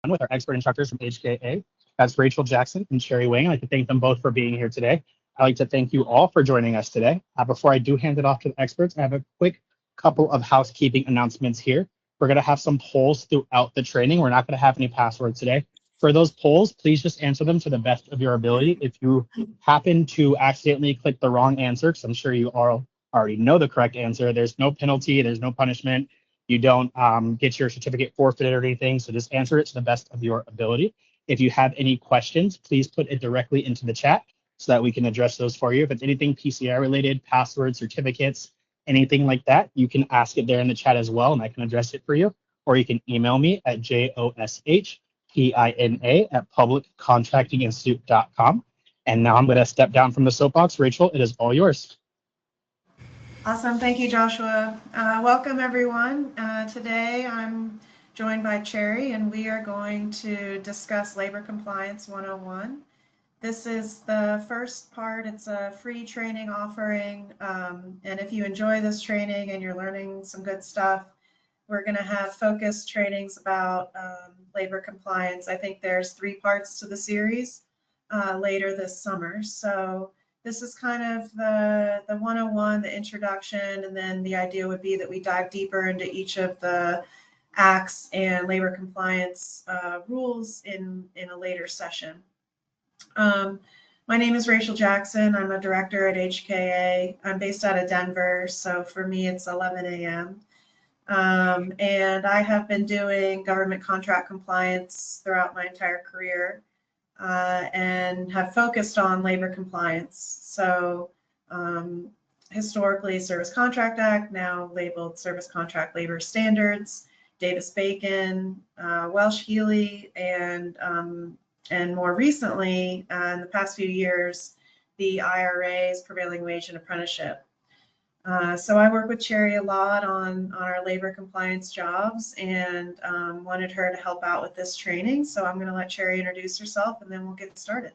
with our expert instructors from HKA. That's Rachel Jackson and Sherry Wang. I'd like to thank them both for being here today. I'd like to thank you all for joining us today. Before I do hand it off to the experts, I have a quick couple of housekeeping announcements here. We're going to have some polls throughout the training. We're not going to have any passwords today. For those polls, please just answer them to the best of your ability. If you happen to accidentally click the wrong answer, because I'm sure you all already know the correct answer, there's no penalty, there's no punishment. You don't get your certificate forfeited or anything, so just answer it to the best of your ability. If you have any questions, please put it directly into the chat so that we can address those for you. If it's anything PCI related, passwords, certificates, anything like that, you can ask it there in the chat as well, and I can address it for you. Or you can email me at joshpina@publiccontractinginstitute.com. And now I'm going to step down from the soapbox. Rachel, it is all yours. Awesome. Thank you, Joshua. Welcome, everyone. Today, I'm joined by Cherry, and we are going to discuss Labor Compliance 101. This is the first part. It's a free training offering. And if you enjoy this training and you're learning some good stuff, we're going to have focused trainings about labor compliance. I think there's 3 parts to the series later this summer. So this is kind of the 101, the introduction, and then the idea would be that we dive deeper into each of the acts and labor compliance rules in a later session. My name is Rachel Jackson. I'm a director at HKA. I'm based out of Denver, so for me it's 11 a.m. And I have been doing government contract compliance throughout my entire career and have focused on labor compliance. So historically, Service Contract Act, now labeled Service Contract Labor Standards, Davis-Bacon, Welsh-Healy, and more recently, in the past few years, the IRA's Prevailing Wage and Apprenticeship. So I work with Cherry a lot on our labor compliance jobs, and wanted her to help out with this training. So I'm going to let Cherry introduce herself, and then we'll get started.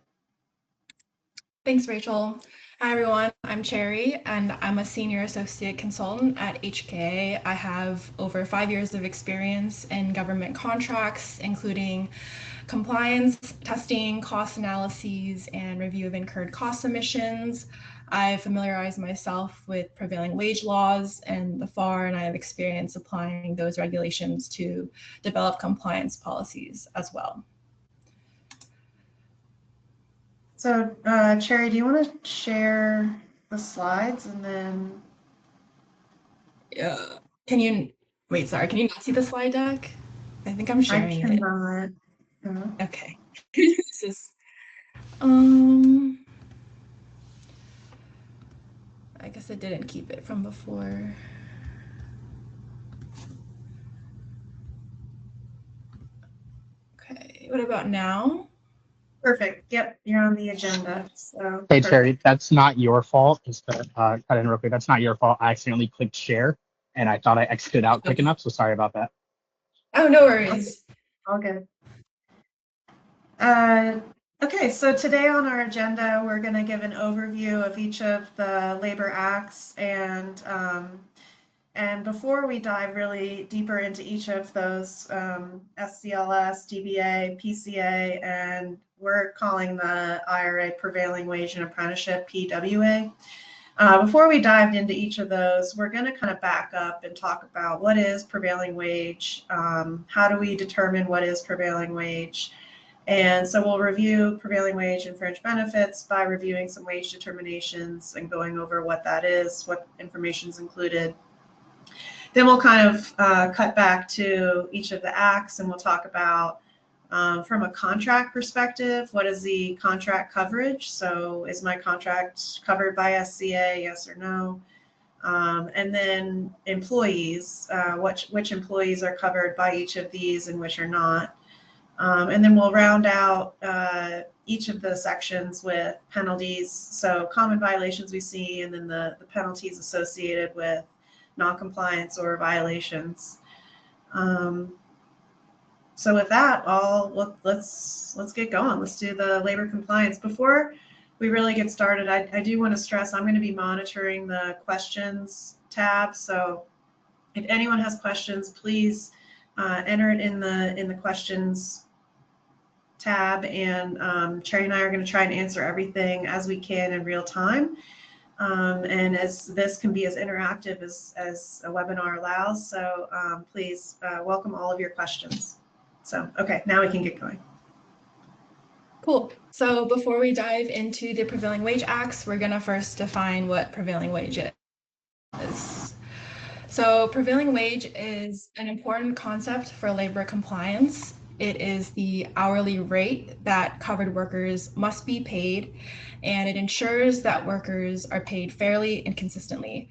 Thanks, Rachel. Hi, everyone. I'm Cherry, and I'm a senior associate consultant at HKA. I have over 5 years of experience in government contracts, including compliance, testing, cost analyses, and review of incurred cost submissions. I familiarized myself with prevailing wage laws and the FAR, and I have experience applying those regulations to develop compliance policies as well. So, Cherry, do you want to share the slides and then? Can you, wait, sorry, can you not see the slide deck? I think I'm sharing it. I cannot. No. Okay. This is, I guess I didn't keep it from before. Okay, what about now? Perfect. Yep, you're on the agenda. So Hey, Cherry, that's not your fault. Just to cut in real quick, that's not your fault. I accidentally clicked share, and I thought I exited out quick enough, so sorry about that. Oh, no worries. All good. Okay, so today on our agenda, we're going to give an overview of each of the labor acts, and before we dive really deeper into each of those, SCLS, DBA, PCA, and we're calling the IRA Prevailing Wage and Apprenticeship, PWA. Before we dived into each of those, we're going to kind of back up and talk about what is prevailing wage, how do we determine what is prevailing wage, and so we'll review prevailing wage and fringe benefits by reviewing some wage determinations and going over what that is, what information is included. Then we'll kind of cut back to each of the acts, and we'll talk about from a contract perspective, what is the contract coverage? So is my contract covered by SCA, yes or no? And then employees, which employees are covered by each of these and which are not. And then we'll round out each of the sections with penalties, so common violations we see, and then the penalties associated with non-compliance or violations. So with that, let's get going. Let's do the labor compliance. Before we really get started, I do want to stress I'm going to be monitoring the questions tab. So if anyone has questions, please enter it in the questions tab, and Cherry and I are going to try and answer everything as we can in real time. And as this can be as interactive as a webinar allows, so please welcome all of your questions. So, okay, now we can get going. Cool. So before we dive into the Prevailing Wage Acts, we're going to first define what prevailing wage is. So prevailing wage is an important concept for labor compliance. It is the hourly rate that covered workers must be paid, and it ensures that workers are paid fairly and consistently.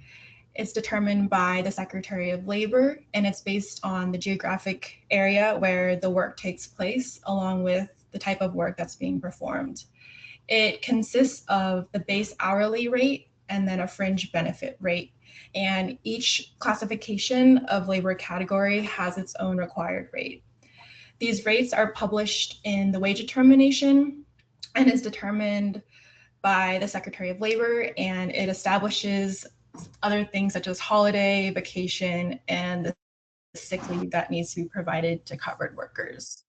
It's determined by the Secretary of Labor, and it's based on the geographic area where the work takes place, along with the type of work that's being performed. It consists of the base hourly rate and then a fringe benefit rate. And each classification of labor category has its own required rate. These rates are published in the wage determination and is determined by the Secretary of Labor, and it establishes other things such as holiday, vacation, and the sick leave that needs to be provided to covered workers.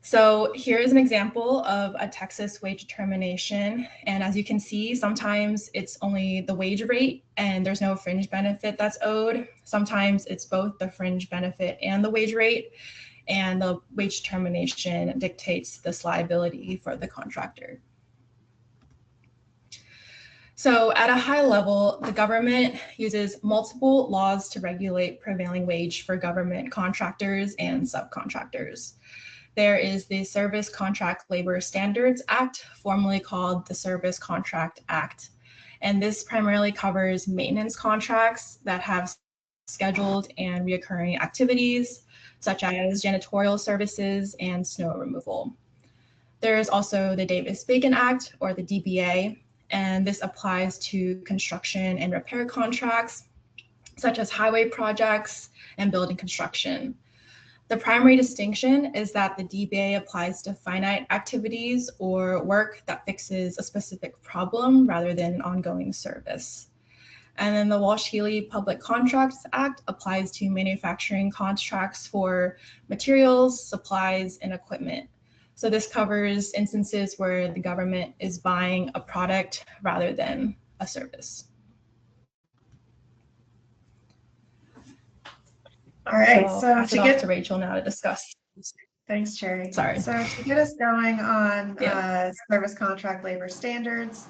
So here is an example of a Texas wage determination. And as you can see, sometimes it's only the wage rate and there's no fringe benefit that's owed. Sometimes it's both the fringe benefit and the wage rate, and the wage determination dictates this liability for the contractor. So at a high level, the government uses multiple laws to regulate prevailing wage for government contractors and subcontractors. There is the Service Contract Labor Standards Act, formerly called the Service Contract Act. And this primarily covers maintenance contracts that have scheduled and reoccurring activities, such as janitorial services and snow removal. There is also the Davis-Bacon Act, or the DBA, and this applies to construction and repair contracts, such as highway projects and building construction. The primary distinction is that the DBA applies to finite activities or work that fixes a specific problem rather than an ongoing service. And then the Walsh-Healy Public Contracts Act applies to manufacturing contracts for materials, supplies, and equipment. So this covers instances where the government is buying a product rather than a service. All right, so pass it off to Rachel now to discuss. Thanks, Cherry. Sorry. So to get us going on service contract labor standards,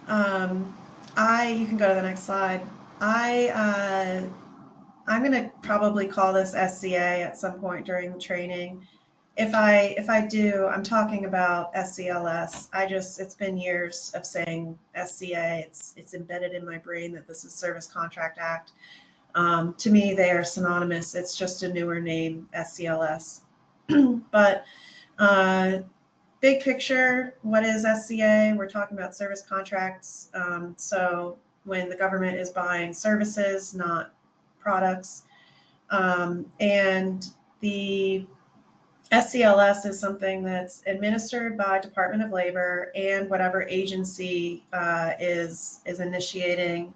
you can go to the next slide. I'm going to probably call this SCA at some point during the training. If I do, I'm talking about SCLS. It's been years of saying SCA. It's embedded in my brain that this is Service Contract Act. To me, they are synonymous. It's just a newer name, SCLS. But big picture, what is SCA? We're talking about service contracts. So when the government is buying services, not products. And the SCLS is something that's administered by Department of Labor and whatever agency is initiating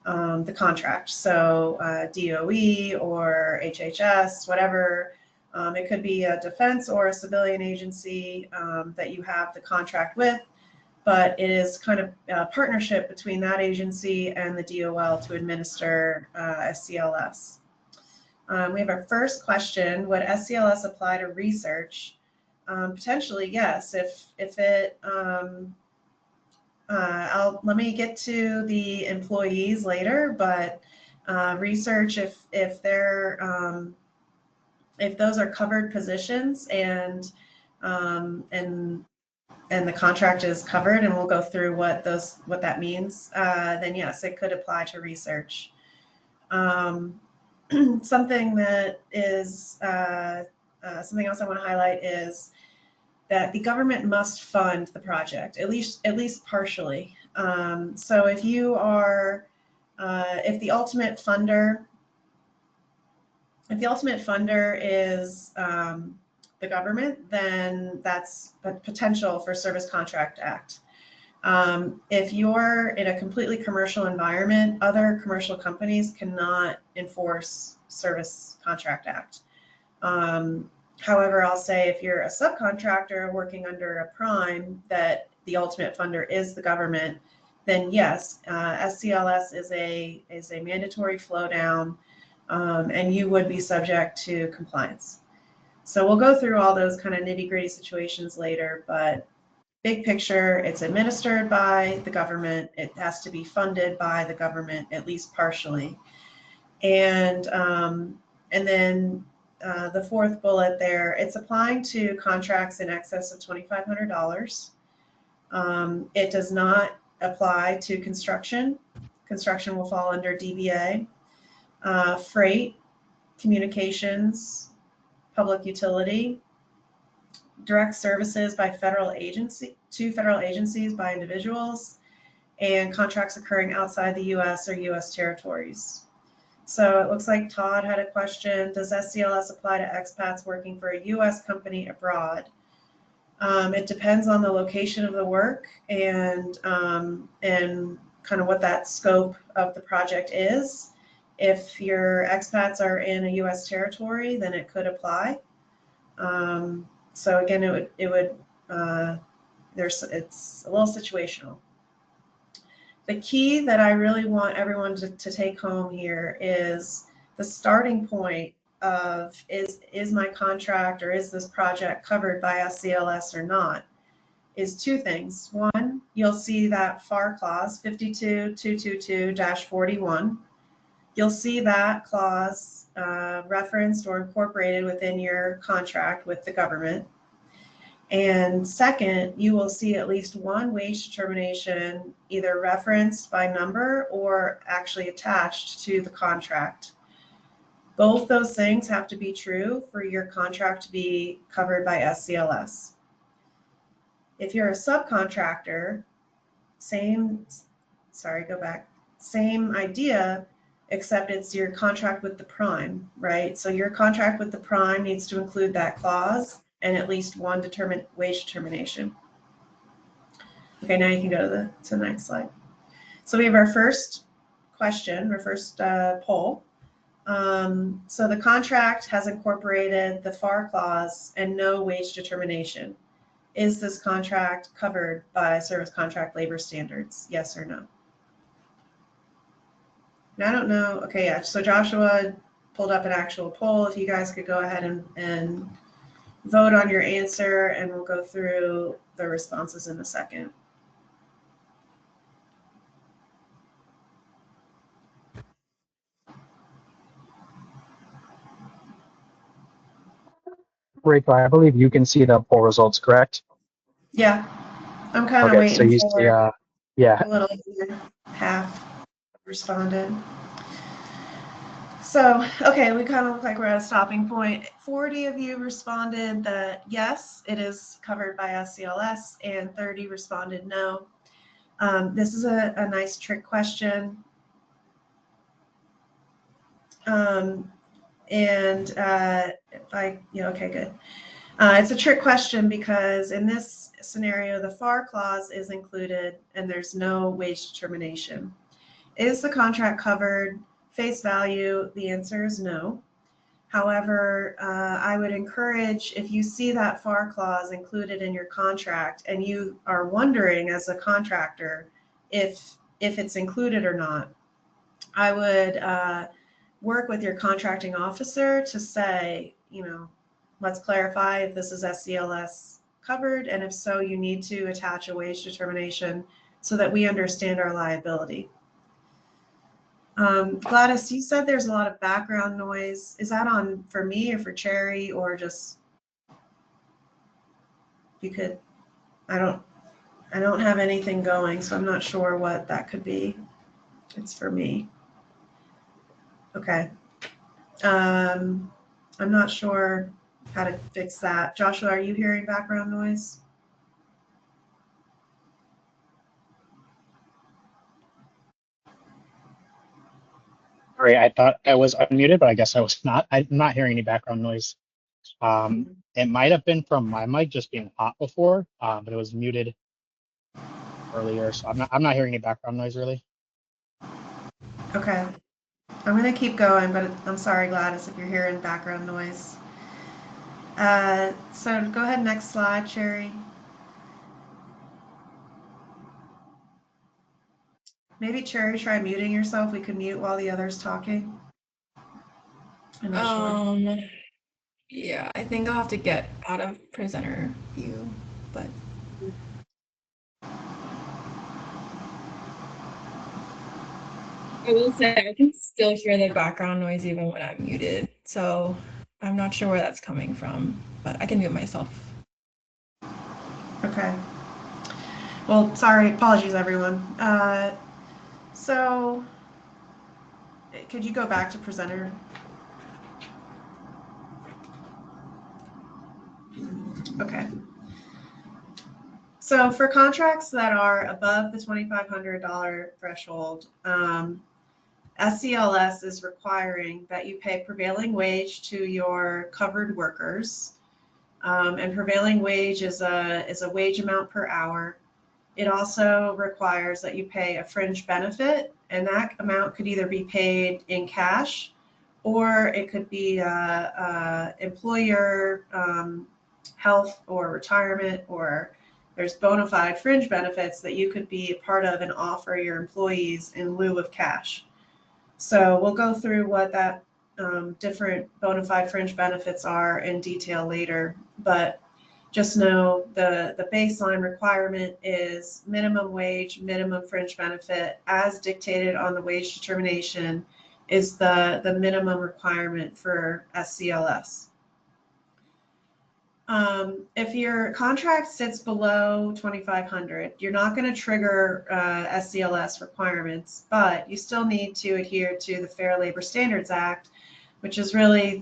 the contract. So DOE or HHS, whatever. It could be a defense or a civilian agency that you have the contract with, but it is kind of a partnership between that agency and the DOL to administer SCLS. We have our first question: would SCLS apply to research? Potentially, yes. If it, let me get to the employees later, but research, if those are covered positions and the contract is covered, and we'll go through what that means, then yes, it could apply to research. Something that is something else I want to highlight is that the government must fund the project, at least partially. So if you are, if the ultimate funder is the government, then that's a potential for Service Contract Act. If you're in a completely commercial environment, other commercial companies cannot enforce Service Contract Act. However, I'll say if you're a subcontractor working under a prime that the ultimate funder is the government, then yes, SCLS is a mandatory flow down, and you would be subject to compliance. So we'll go through all those kind of nitty-gritty situations later, but big picture, it's administered by the government. It has to be funded by the government, at least partially. And then the fourth bullet there, it's applying to contracts in excess of $2,500. It does not apply to construction. Construction will fall under DBA. Freight, communications, public utility, direct services by federal agency to federal agencies by individuals, and contracts occurring outside the U.S. or U.S. territories. So it looks like Todd had a question. Does SCLS apply to expats working for a U.S. company abroad? It depends on the location of the work and kind of what that scope of the project is. If your expats are in a U.S. territory, then it could apply. So again, it's a little situational. The key that I really want everyone to take home here is the starting point of is my contract or is this project covered by SCLS or not, is two things. One, you'll see that FAR clause 52222-41. You'll see that clause referenced or incorporated within your contract with the government. And second, you will see at least one wage determination either referenced by number or actually attached to the contract. Both those things have to be true for your contract to be covered by SCLS. If you're a subcontractor, same idea, except it's your contract with the prime, right? So your contract with the prime needs to include that clause and at least one wage determination. Okay, now you can go to the next slide. So we have our first question, our first poll. So the contract has incorporated the FAR clause and no wage determination. Is this contract covered by service contract labor standards? Yes or no? Now I don't know. Okay, yeah. So Joshua pulled up an actual poll. If you guys could go ahead and vote on your answer, and we'll go through the responses in a second. Rachel, I believe you can see the poll results, correct? Yeah, I'm kind of Okay, waiting so you for see, yeah. a little over half responded. So, okay, we kind of look like we're at a stopping point. 40 of you responded that yes, it is covered by SCLS, and 30 responded no. This is a nice trick question. Okay, good. It's a trick question because in this scenario, the FAR clause is included and there's no wage determination. Is the contract covered? Face value, the answer is no. However, I would encourage, if you see that FAR clause included in your contract and you are wondering as a contractor if it's included or not, I would work with your contracting officer to say, let's clarify if this is SCLS covered, and if so, you need to attach a wage determination so that we understand our liability. Gladys, you said there's a lot of background noise. Is that on for me or for Cherry, or just you could? I don't have anything going, so I'm not sure what that could be. It's for me. Okay. I'm not sure how to fix that. Joshua, are you hearing background noise? Sorry, I thought I was unmuted, but I guess I was not. I'm not hearing any background noise. It might have been from my mic just being hot before, but it was muted earlier, so I'm not hearing any background noise really. Okay. I'm going to keep going, but I'm sorry, Gladys, if you're hearing background noise. So go ahead, next slide, Sherry. Maybe Cherry, try muting yourself. We could mute while the other's talking. I'm not sure. Yeah, I think I'll have to get out of presenter view, but I will say I can still hear the background noise even when I'm muted. So I'm not sure where that's coming from, but I can mute myself. Okay. Well, sorry, apologies, everyone. So could you go back to presenter? Okay. So for contracts that are above the $2,500 threshold, SCLS is requiring that you pay prevailing wage to your covered workers. And prevailing wage is a wage amount per hour. It also requires that you pay a fringe benefit, and that amount could either be paid in cash or it could be employer health or retirement, or there's bona fide fringe benefits that you could be a part of and offer your employees in lieu of cash. So we'll go through what that different bona fide fringe benefits are in detail later, but just know the baseline requirement is minimum wage, minimum fringe benefit as dictated on the wage determination is the minimum requirement for SCLS. If your contract sits below 2,500, you're not going to trigger SCLS requirements, but you still need to adhere to the Fair Labor Standards Act, which is really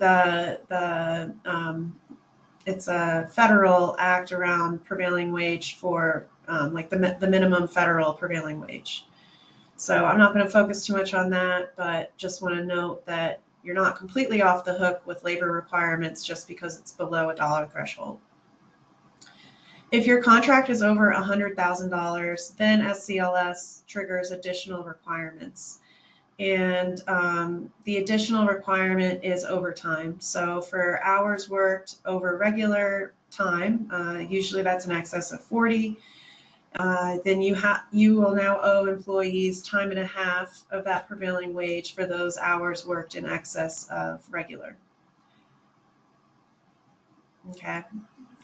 it's a federal act around prevailing wage for like the minimum federal prevailing wage. So I'm not going to focus too much on that, but just want to note that you're not completely off the hook with labor requirements just because it's below $1 threshold. If your contract is over $100,000, then SCLS triggers additional requirements. And the additional requirement is overtime. So for hours worked over regular time, usually that's in excess of 40, then you will now owe employees time and a half of that prevailing wage for those hours worked in excess of regular. Okay,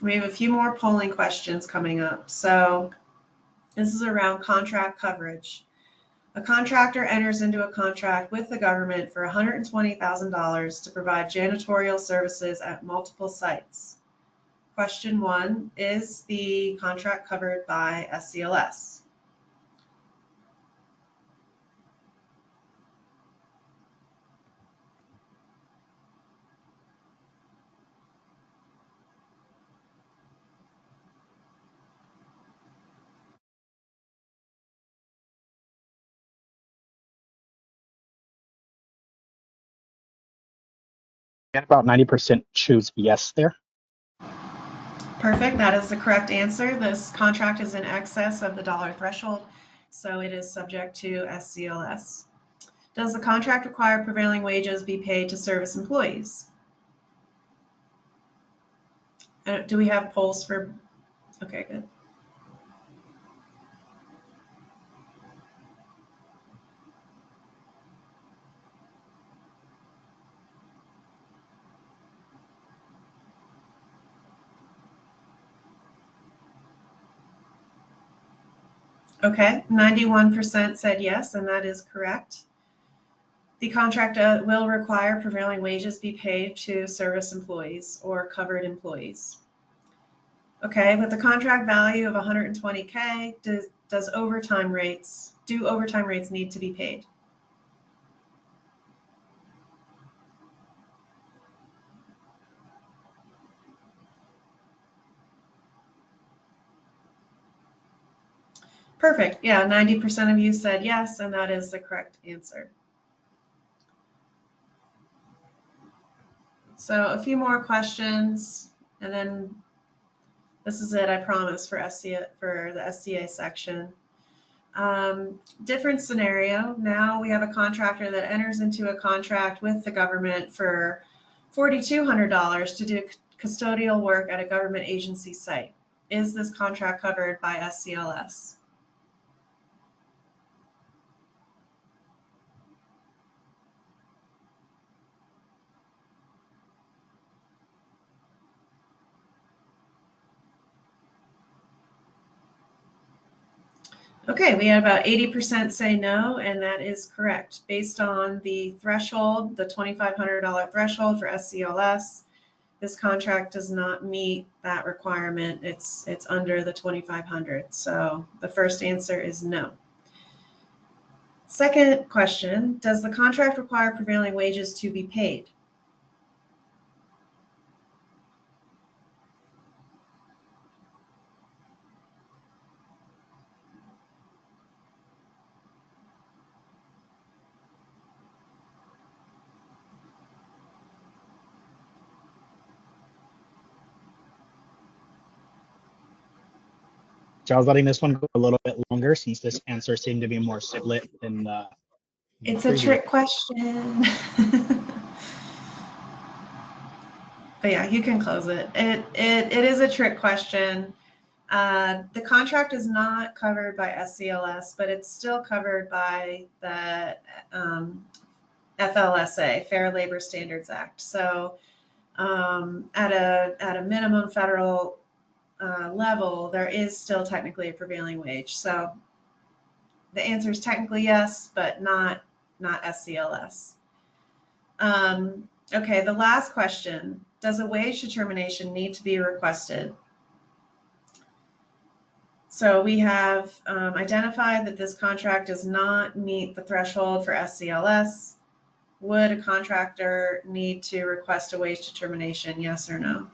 we have a few more polling questions coming up. So this is around contract coverage. A contractor enters into a contract with the government for $120,000 to provide janitorial services at multiple sites. Question 1, is the contract covered by SCLS? And about 90% choose yes there. Perfect, that is the correct answer. This contract is in excess of the dollar threshold, so it is subject to SCLS. Does the contract require prevailing wages be paid to service employees? Do we have polls for? Okay, good. Okay, 91% said yes, and that is correct. The contract will require prevailing wages be paid to service employees or covered employees. Okay, with the contract value of 120K, do overtime rates need to be paid? Perfect. Yeah, 90% of you said yes, and that is the correct answer. So a few more questions, and then this is it, I promise, for the SCA section. Different scenario. Now we have a contractor that enters into a contract with the government for $4,200 to do custodial work at a government agency site. Is this contract covered by SCLS? Okay, we had about 80% say no, and that is correct. Based on the threshold, the $2,500 threshold for SCLS, this contract does not meet that requirement. It's under the 2,500. So the first answer is no. Second question, does the contract require prevailing wages to be paid? So I was letting this one go a little bit longer since this answer seemed to be more split than It's a trick question. But yeah, you can close it. It is a trick question. The contract is not covered by SCLS, but it's still covered by the FLSA, Fair Labor Standards Act. So at a minimum federal level, there is still technically a prevailing wage. So the answer is technically yes, but not SCLS. Okay, the last question. Does a wage determination need to be requested? So we have identified that this contract does not meet the threshold for SCLS. Would a contractor need to request a wage determination, yes or no?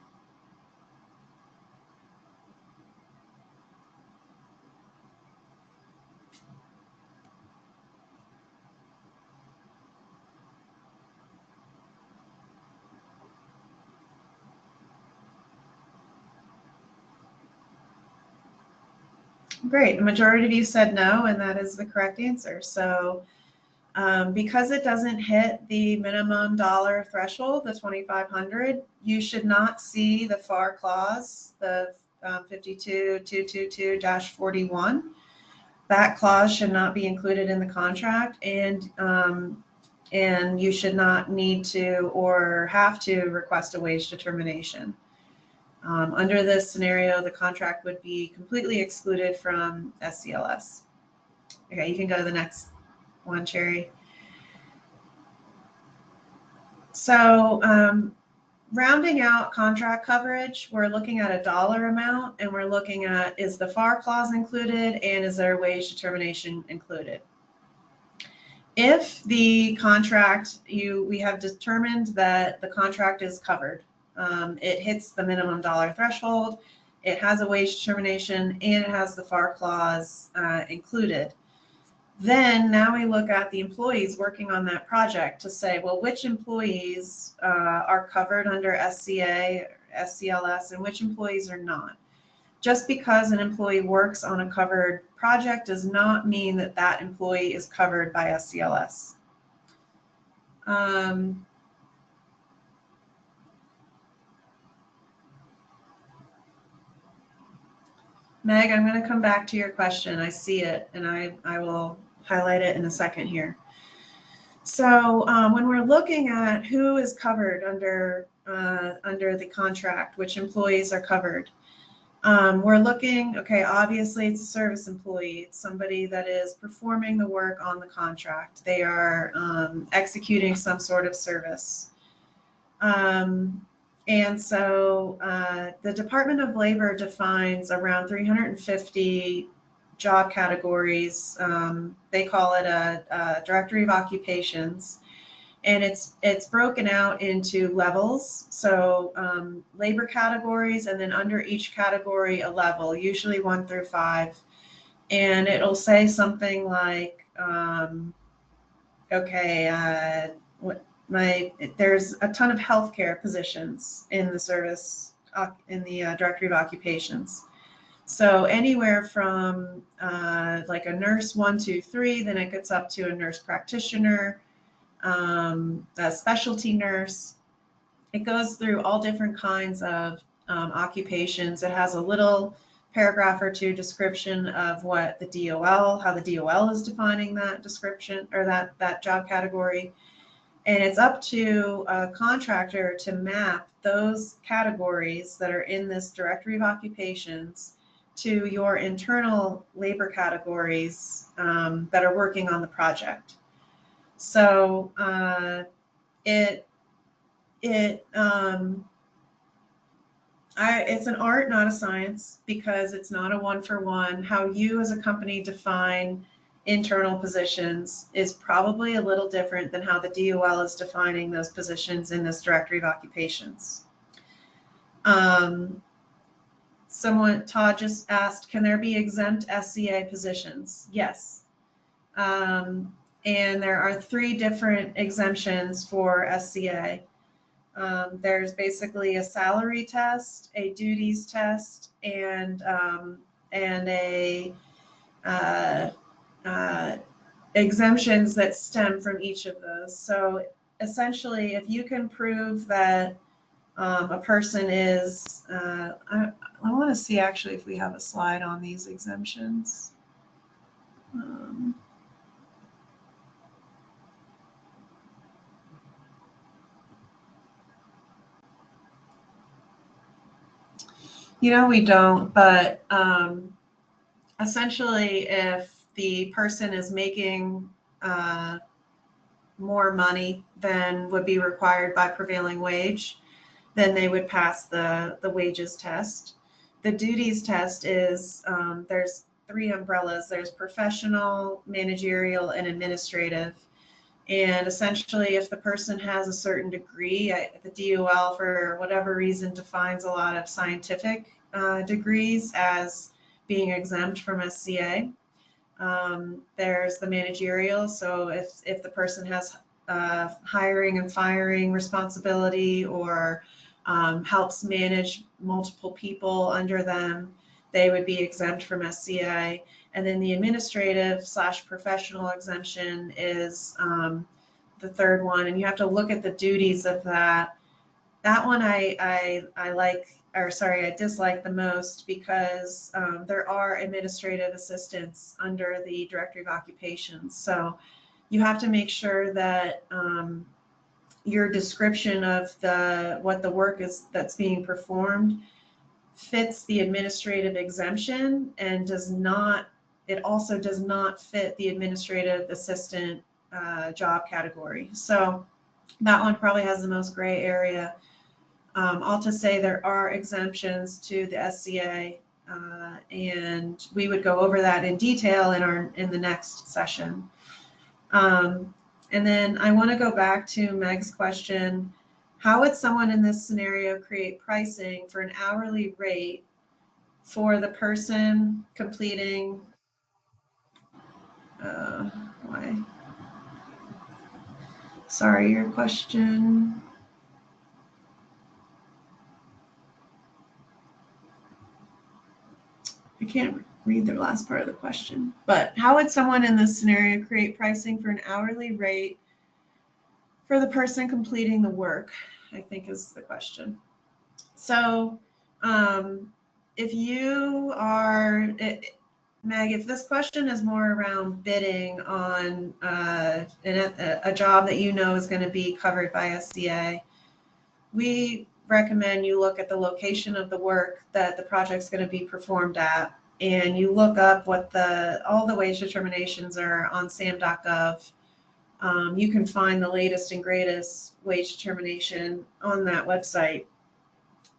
Great, the majority of you said no, and that is the correct answer. So because it doesn't hit the minimum dollar threshold, the 2,500, you should not see the FAR clause, the 52222-41. That clause should not be included in the contract, and you should not need to or have to request a wage determination. Under this scenario, the contract would be completely excluded from SCLS. Okay, you can go to the next one, Cherry. So rounding out contract coverage, we're looking at a dollar amount, and we're looking at, is the FAR clause included, and is there a wage determination included? If the contract, we have determined that the contract is covered, it hits the minimum dollar threshold, it has a wage determination, and it has the FAR clause included. Then now we look at the employees working on that project to say, well, which employees are covered under SCA, SCLS, and which employees are not. Just because an employee works on a covered project does not mean that that employee is covered by SCLS. Meg, I'm going to come back to your question. I see it, and I will highlight it in a second here. So when we're looking at who is covered under the contract, which employees are covered, we're looking, okay, obviously it's a service employee. It's somebody that is performing the work on the contract. They are executing some sort of service. And so the Department of Labor defines around 350 job categories. They call it a directory of occupations, and it's broken out into levels. So labor categories, and then under each category a level, usually 1 through 5, and it'll say something like, okay, there's a ton of healthcare positions in the service, in the directory of occupations. So anywhere from like a nurse 1, 2, 3, then it gets up to a nurse practitioner, a specialty nurse. it goes through all different kinds of occupations. It has a little paragraph or two description of what the DOL, how the DOL is defining that description or that job category. And it's up to a contractor to map those categories that are in this directory of occupations to your internal labor categories that are working on the project. So it's an art, not a science, because it's not a one-for-one. How you as a company define internal positions is probably a little different than how the DOL is defining those positions in this directory of occupations. Todd just asked, can there be exempt SCA positions? Yes. And there are 3 different exemptions for SCA. There's basically a salary test, a duties test, and a exemptions that stem from each of those. So essentially, if you can prove that a person is, I want to see actually if we have a slide on these exemptions. You know, we don't, but essentially, if the person is making more money than would be required by prevailing wage, then they would pass the wages test. The duties test is, there's 3 umbrellas. There's professional, managerial, and administrative. And essentially, if the person has a certain degree, the DOL, for whatever reason, defines a lot of scientific degrees as being exempt from SCA. There's the managerial. So if the person has hiring and firing responsibility or helps manage multiple people under them, they would be exempt from SCA. And then the administrative / professional exemption is the 3rd one, and you have to look at the duties of that. That one I dislike the most, because there are administrative assistants under the directory of occupations. So you have to make sure that your description of what the work is that's being performed fits the administrative exemption and it also does not fit the administrative assistant job category. So that one probably has the most gray area. I'll just say there are exemptions to the SCA, and we would go over that in detail in the next session. And then I want to go back to Meg's question. How would someone in this scenario create pricing for an hourly rate for the person completing sorry, your question. I can't read the last part of the question, but how would someone in this scenario create pricing for an hourly rate for the person completing the work, I think is the question. So if you are, Meg, if this question is more around bidding on a job that you know is going to be covered by SCA, we recommend you look at the location of the work that the project's going to be performed at, and you look up what all the wage determinations are on sam.gov. You can find the latest and greatest wage determination on that website,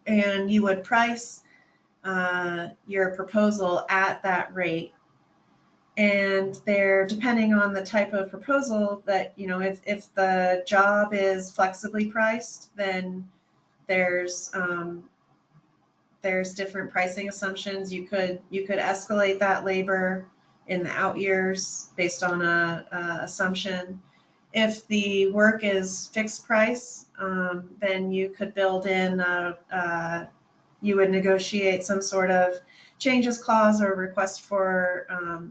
and you would price your proposal at that rate. And they're depending on the type of proposal that, if the job is flexibly priced, then there's different pricing assumptions. You could escalate that labor in the out years based on a assumption. If the work is fixed price, then you could build in you would negotiate some sort of changes clause or request for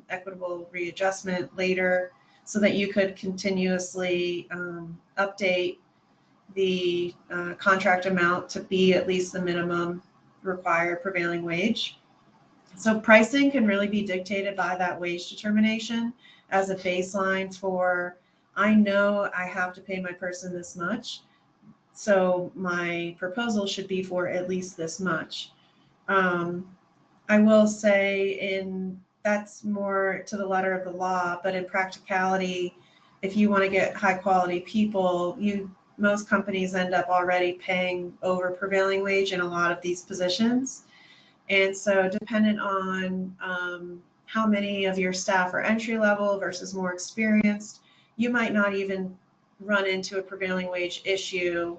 equitable readjustment later, so that you could continuously update the contract amount to be at least the minimum required prevailing wage. So pricing can really be dictated by that wage determination as a baseline for, I know I have to pay my person this much, so my proposal should be for at least this much. I will say that's more to the letter of the law, but in practicality, if you want to get high quality people, most companies end up already paying over prevailing wage in a lot of these positions. And so dependent on how many of your staff are entry level versus more experienced, you might not even run into a prevailing wage issue,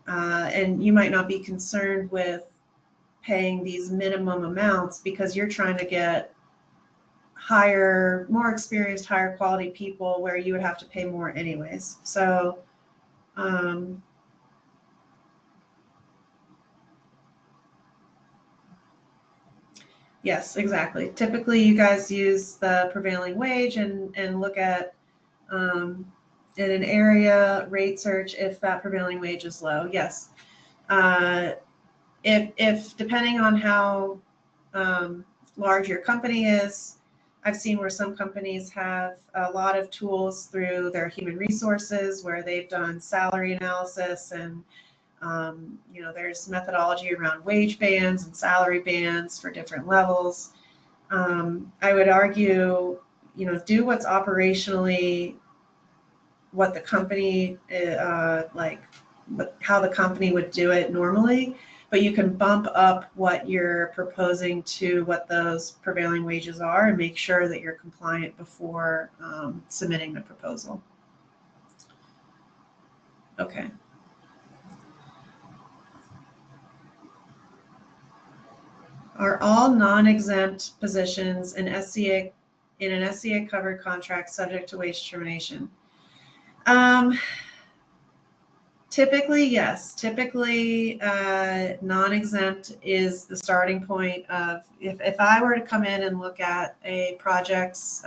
and you might not be concerned with paying these minimum amounts because you're trying to get higher, more experienced, higher quality people where you would have to pay more anyways. So yes, exactly. Typically you guys use the prevailing wage and look at in an area rate search if that prevailing wage is low. Yes. If depending on how large your company is, I've seen where some companies have a lot of tools through their human resources where they've done salary analysis and there's methodology around wage bands and salary bands for different levels. I would argue, do what's operationally what the company how the company would do it normally, but you can bump up what you're proposing to what those prevailing wages are and make sure that you're compliant before submitting the proposal. Okay. Are all non-exempt positions in an SCA covered contract subject to wage determination? Typically, yes. Typically, non-exempt is the starting point of, if I were to come in and look at a project's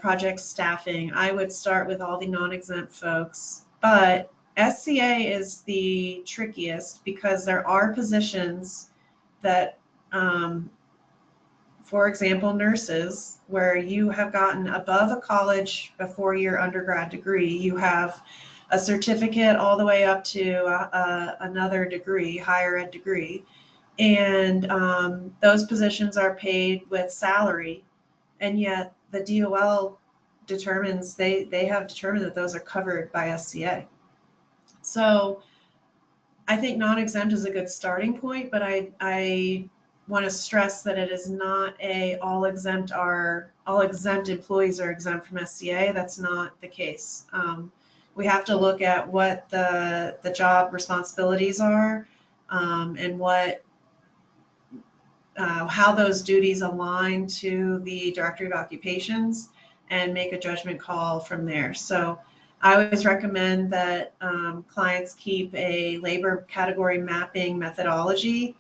project staffing, I would start with all the non-exempt folks. But SCA is the trickiest because there are positions that, for example, nurses, where you have gotten above a college, a four-year undergrad degree, you have a certificate all the way up to another degree, higher ed degree, and those positions are paid with salary, and yet the DOL determines, they have determined that those are covered by SCA. So I think non-exempt is a good starting point, but I want to stress that it is not all exempt employees are exempt from SCA. That's not the case. We have to look at what the job responsibilities are, and how those duties align to the Directory of Occupations, and make a judgment call from there. So I always recommend that clients keep a labor category mapping methodology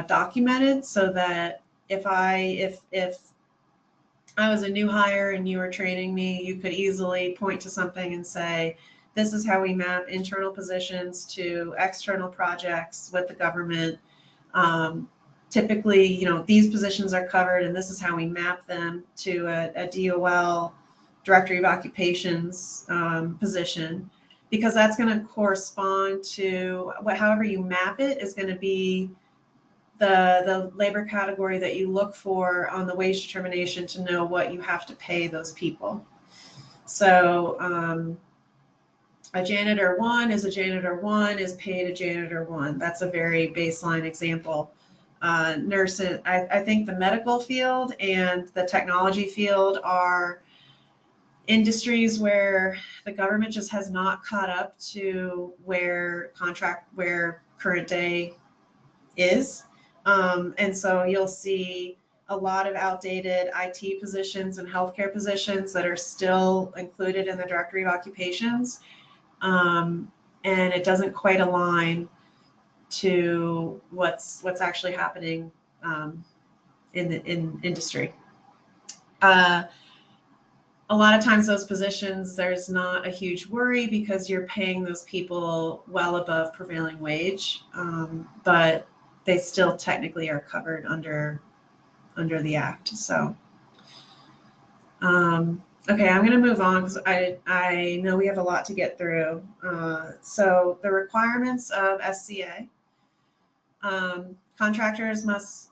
documented, so that if I was a new hire and you were training me, you could easily point to something and say, this is how we map internal positions to external projects with the government. Typically, these positions are covered and this is how we map them to a DOL, Directory of Occupations position, because that's going to correspond to however you map it is going to be the labor category that you look for on the wage determination to know what you have to pay those people. So a janitor 1 is a janitor 1 is paid a janitor 1. That's a very baseline example. Nurses, I think the medical field and the technology field are industries where the government just has not caught up to where current day is. And so you'll see a lot of outdated IT positions and healthcare positions that are still included in the Directory of Occupations. And it doesn't quite align to what's actually happening in industry. a lot of times those positions, there's not a huge worry because you're paying those people well above prevailing wage, but they still technically are covered under the act. So, okay, I'm going to move on because I know we have a lot to get through. So the requirements of SCA, contractors must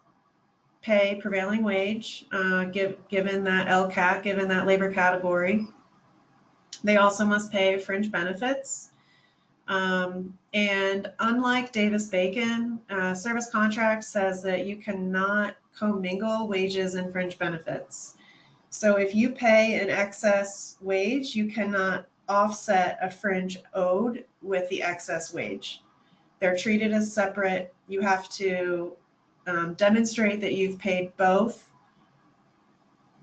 pay prevailing wage, given that LCAT, given that labor category. They also must pay fringe benefits. And unlike Davis-Bacon, service contract says that you cannot commingle wages and fringe benefits. So if you pay an excess wage, you cannot offset a fringe owed with the excess wage. They're treated as separate. You have to demonstrate that you've paid both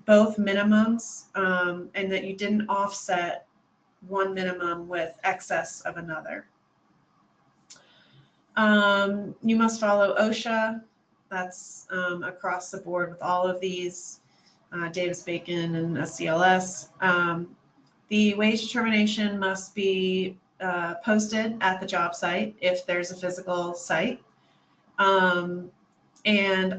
minimums, and that you didn't offset one minimum with excess of another. You must follow OSHA. That's across the board with all of these, Davis-Bacon and SCLS. The wage determination must be posted at the job site if there's a physical site. And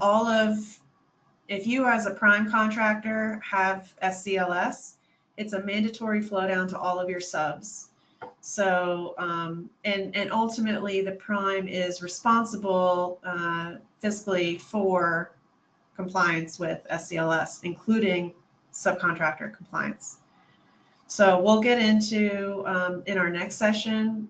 if you as a prime contractor have SCLS, it's a mandatory flow down to all of your subs. So, and ultimately the prime is responsible fiscally for compliance with SCLS, including subcontractor compliance. So we'll get into, in our next session,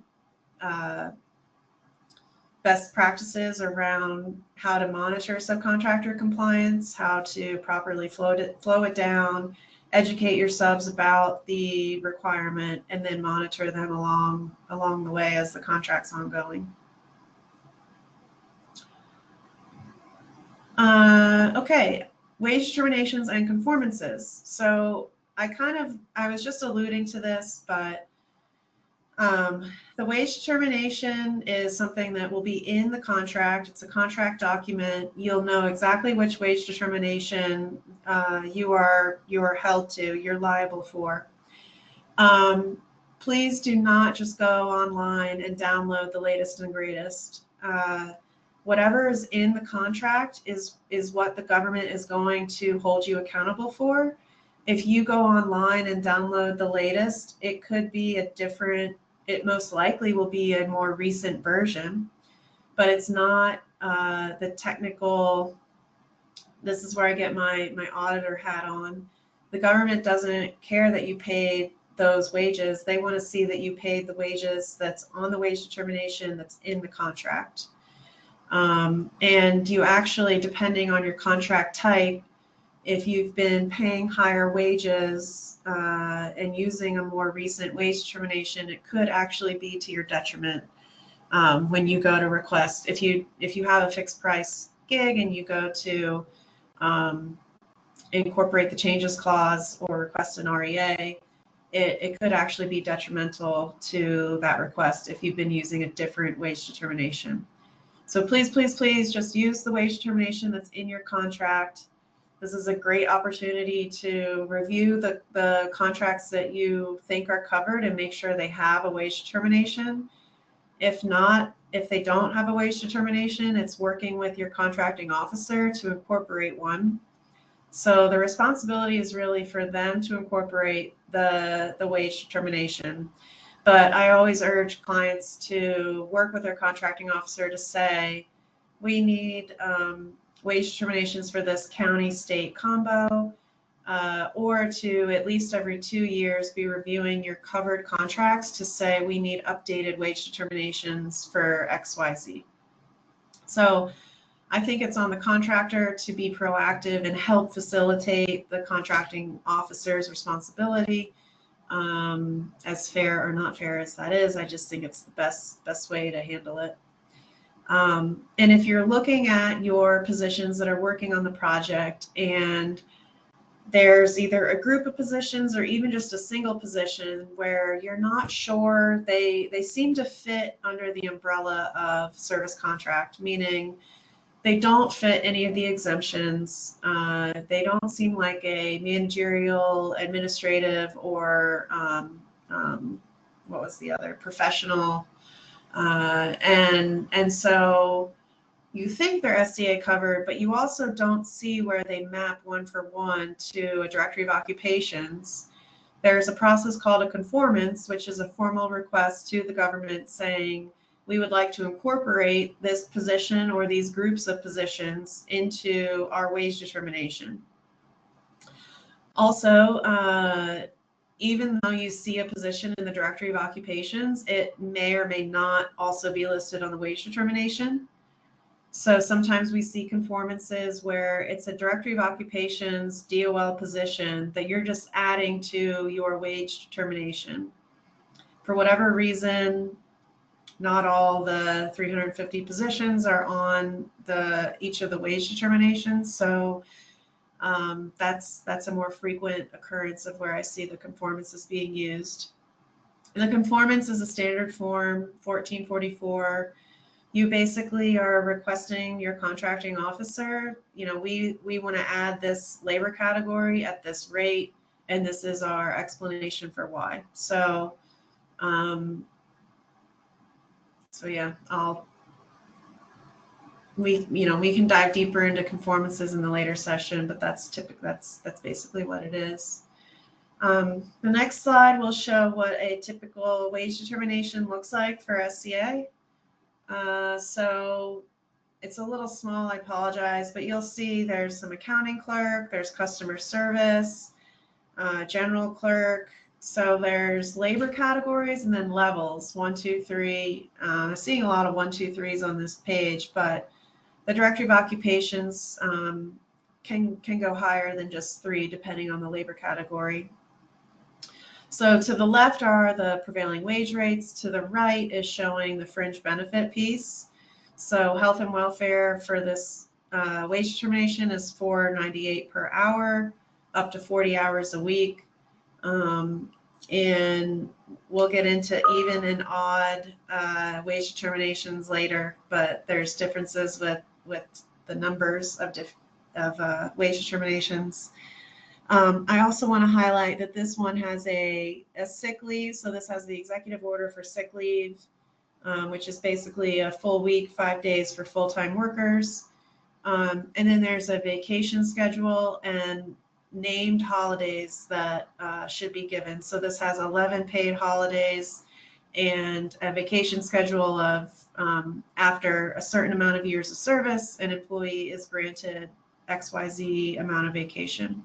best practices around how to monitor subcontractor compliance, how to properly flow it down, educate your subs about the requirement, and then monitor them along the way as the contract's ongoing. Okay, wage determinations and conformances. So I was just alluding to this, but the wage determination is something that will be in the contract. It's a contract document. You'll know exactly which wage determination you are held to, you're liable for. Please do not just go online and download the latest and greatest. Whatever is in the contract is what the government is going to hold you accountable for. If you go online and download the latest, it could be it most likely will be a more recent version, but it's not the technical. This is where I get my auditor hat on. The government doesn't care that you paid those wages. They want to see that you paid the wages that's on the wage determination that's in the contract. And you actually, depending on your contract type, if you've been paying higher wages and using a more recent wage determination, it could actually be to your detriment when you go to request. If you have a fixed price gig and you go to incorporate the changes clause or request an REA, it could actually be detrimental to that request if you've been using a different wage determination. So please, please, please just use the wage determination that's in your contract. This is a great opportunity to review the contracts that you think are covered and make sure they have a wage determination. If not, if they don't have a wage determination, it's working with your contracting officer to incorporate one. So the responsibility is really for them to incorporate the wage determination. But I always urge clients to work with their contracting officer to say, we need wage determinations for this county-state combo, or to at least every 2 years be reviewing your covered contracts to say we need updated wage determinations for XYZ. So I think it's on the contractor to be proactive and help facilitate the contracting officer's responsibility. As fair or not fair as that is, I just think it's the best way to handle it. And if you're looking at your positions that are working on the project and there's either a group of positions or even just a single position where you're not sure, they seem to fit under the umbrella of service contract, meaning they don't fit any of the exemptions. They don't seem like a managerial, administrative, or what was the other, professional. And so you think they're SCA covered, but you also don't see where they map one for one to a directory of occupations. There's a process called a conformance, which is a formal request to the government saying, we would like to incorporate this position or these groups of positions into our wage determination. Also, even though you see a position in the directory of occupations, it may or may not also be listed on the wage determination. So sometimes we see conformances where it's a directory of occupations DOL position that you're just adding to your wage determination. For whatever reason, not all the 350 positions are on each of the wage determinations. So that's a more frequent occurrence of where I see the conformances being used. And the conformance is a standard form 1444. You basically are requesting your contracting officer, we want to add this labor category at this rate, and this is our explanation for why. So, yeah, we can dive deeper into conformances in the later session, but that's basically what it is. The next slide will show what a typical wage determination looks like for SCA. So it's a little small, I apologize, but you'll see there's some accounting clerk, there's customer service, general clerk. So there's labor categories and then levels, 1, 2, 3. I'm seeing a lot of 1, 2, 3s on this page, but the directory of occupations can go higher than just 3 depending on the labor category. So to the left are the prevailing wage rates. To the right is showing the fringe benefit piece. So health and welfare for this wage determination is $4.98 per hour, up to 40 hours a week. And we'll get into even and odd wage determinations later, but there's differences with the numbers of wage determinations. I also want to highlight that this one has a sick leave. So this has the executive order for sick leave, which is basically a full week, 5 days for full-time workers. And then there's a vacation schedule and named holidays that should be given. So this has 11 paid holidays and a vacation schedule of after a certain amount of years of service, an employee is granted XYZ amount of vacation.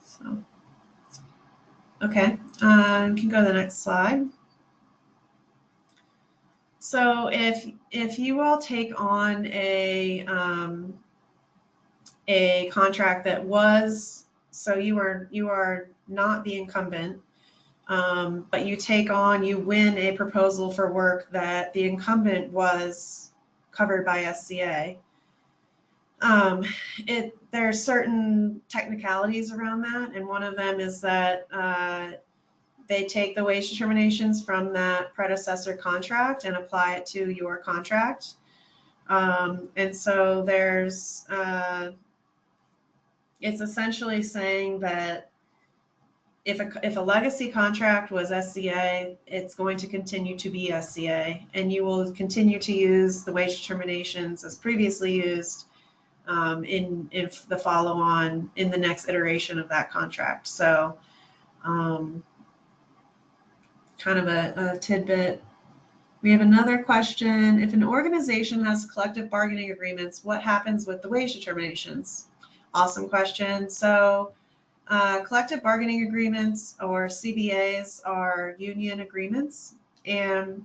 So, okay, you can go to the next slide. So if you all take on a contract that was, so you are not the incumbent, but you win a proposal for work that the incumbent was covered by SCA. There are certain technicalities around that, and one of them is that they take the wage determinations from that predecessor contract and apply it to your contract. And so there's, it's essentially saying that if a legacy contract was SCA, it's going to continue to be SCA, and you will continue to use the wage determinations as previously used in the follow-on in the next iteration of that contract. So kind of a tidbit. We have another question. If an organization has collective bargaining agreements, what happens with the wage determinations? Awesome question. So collective bargaining agreements, or CBAs, are union agreements, and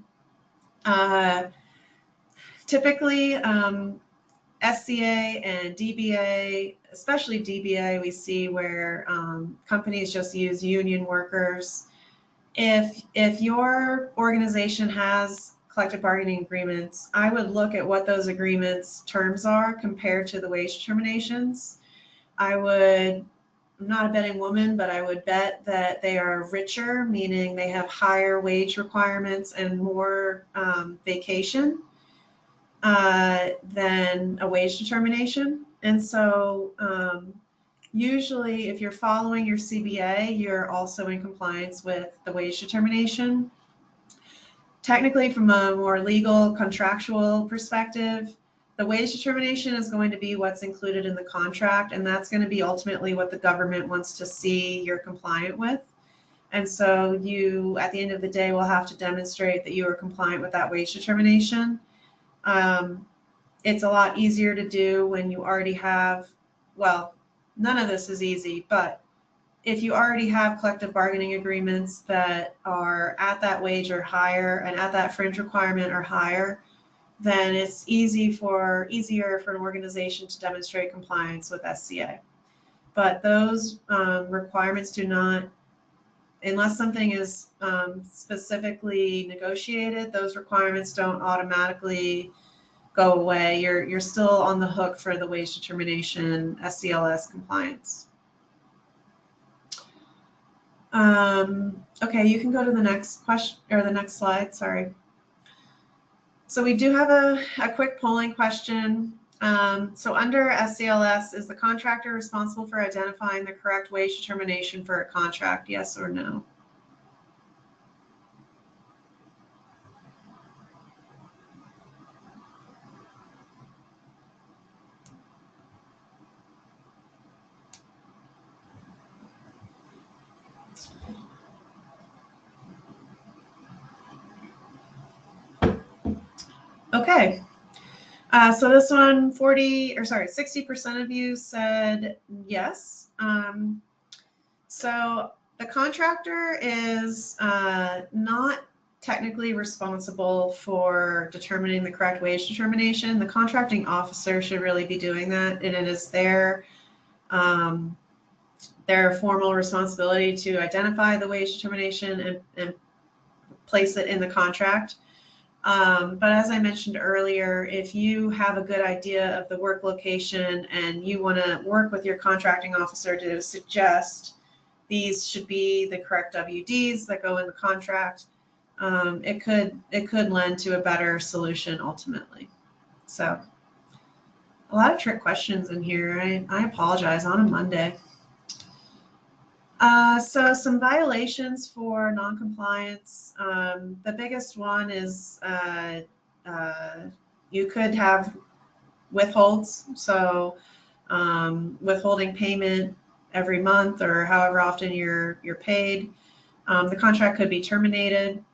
typically SCA and DBA, especially DBA, we see where companies just use union workers. If your organization has collective bargaining agreements, I would look at what those agreements terms are compared to the wage determinations. I'm not a betting woman, but I would bet that they are richer, meaning they have higher wage requirements and more vacation. than a wage determination. And so usually if you're following your CBA, you're also in compliance with the wage determination. Technically, from a more legal contractual perspective, the wage determination is going to be what's included in the contract, and that's going to be ultimately what the government wants to see you're compliant with. And so you, at the end of the day, will have to demonstrate that you are compliant with that wage determination. It's a lot easier to do when you already have, well, none of this is easy, but if you already have collective bargaining agreements that are at that wage or higher and at that fringe requirement or higher, then it's easier for an organization to demonstrate compliance with SCA. But those requirements do not, unless something is specifically negotiated, those requirements don't automatically go away. You're still on the hook for the wage determination SCLS compliance. Okay, you can go to the next question, or the next slide, sorry. So we do have a quick polling question. So under SCLS, is the contractor responsible for identifying the correct wage determination for a contract, yes or no? Okay, so this one, 60% of you said yes. So the contractor is not technically responsible for determining the correct wage determination. The contracting officer should really be doing that, and it is their formal responsibility to identify the wage determination and place it in the contract. But as I mentioned earlier, if you have a good idea of the work location and you want to work with your contracting officer to suggest these should be the correct WDs that go in the contract, it could lend to a better solution ultimately. So a lot of trick questions in here. I apologize on a Monday. So some violations for noncompliance. The biggest one is you could have withholds. So withholding payment every month or however often you're paid. The contract could be terminated.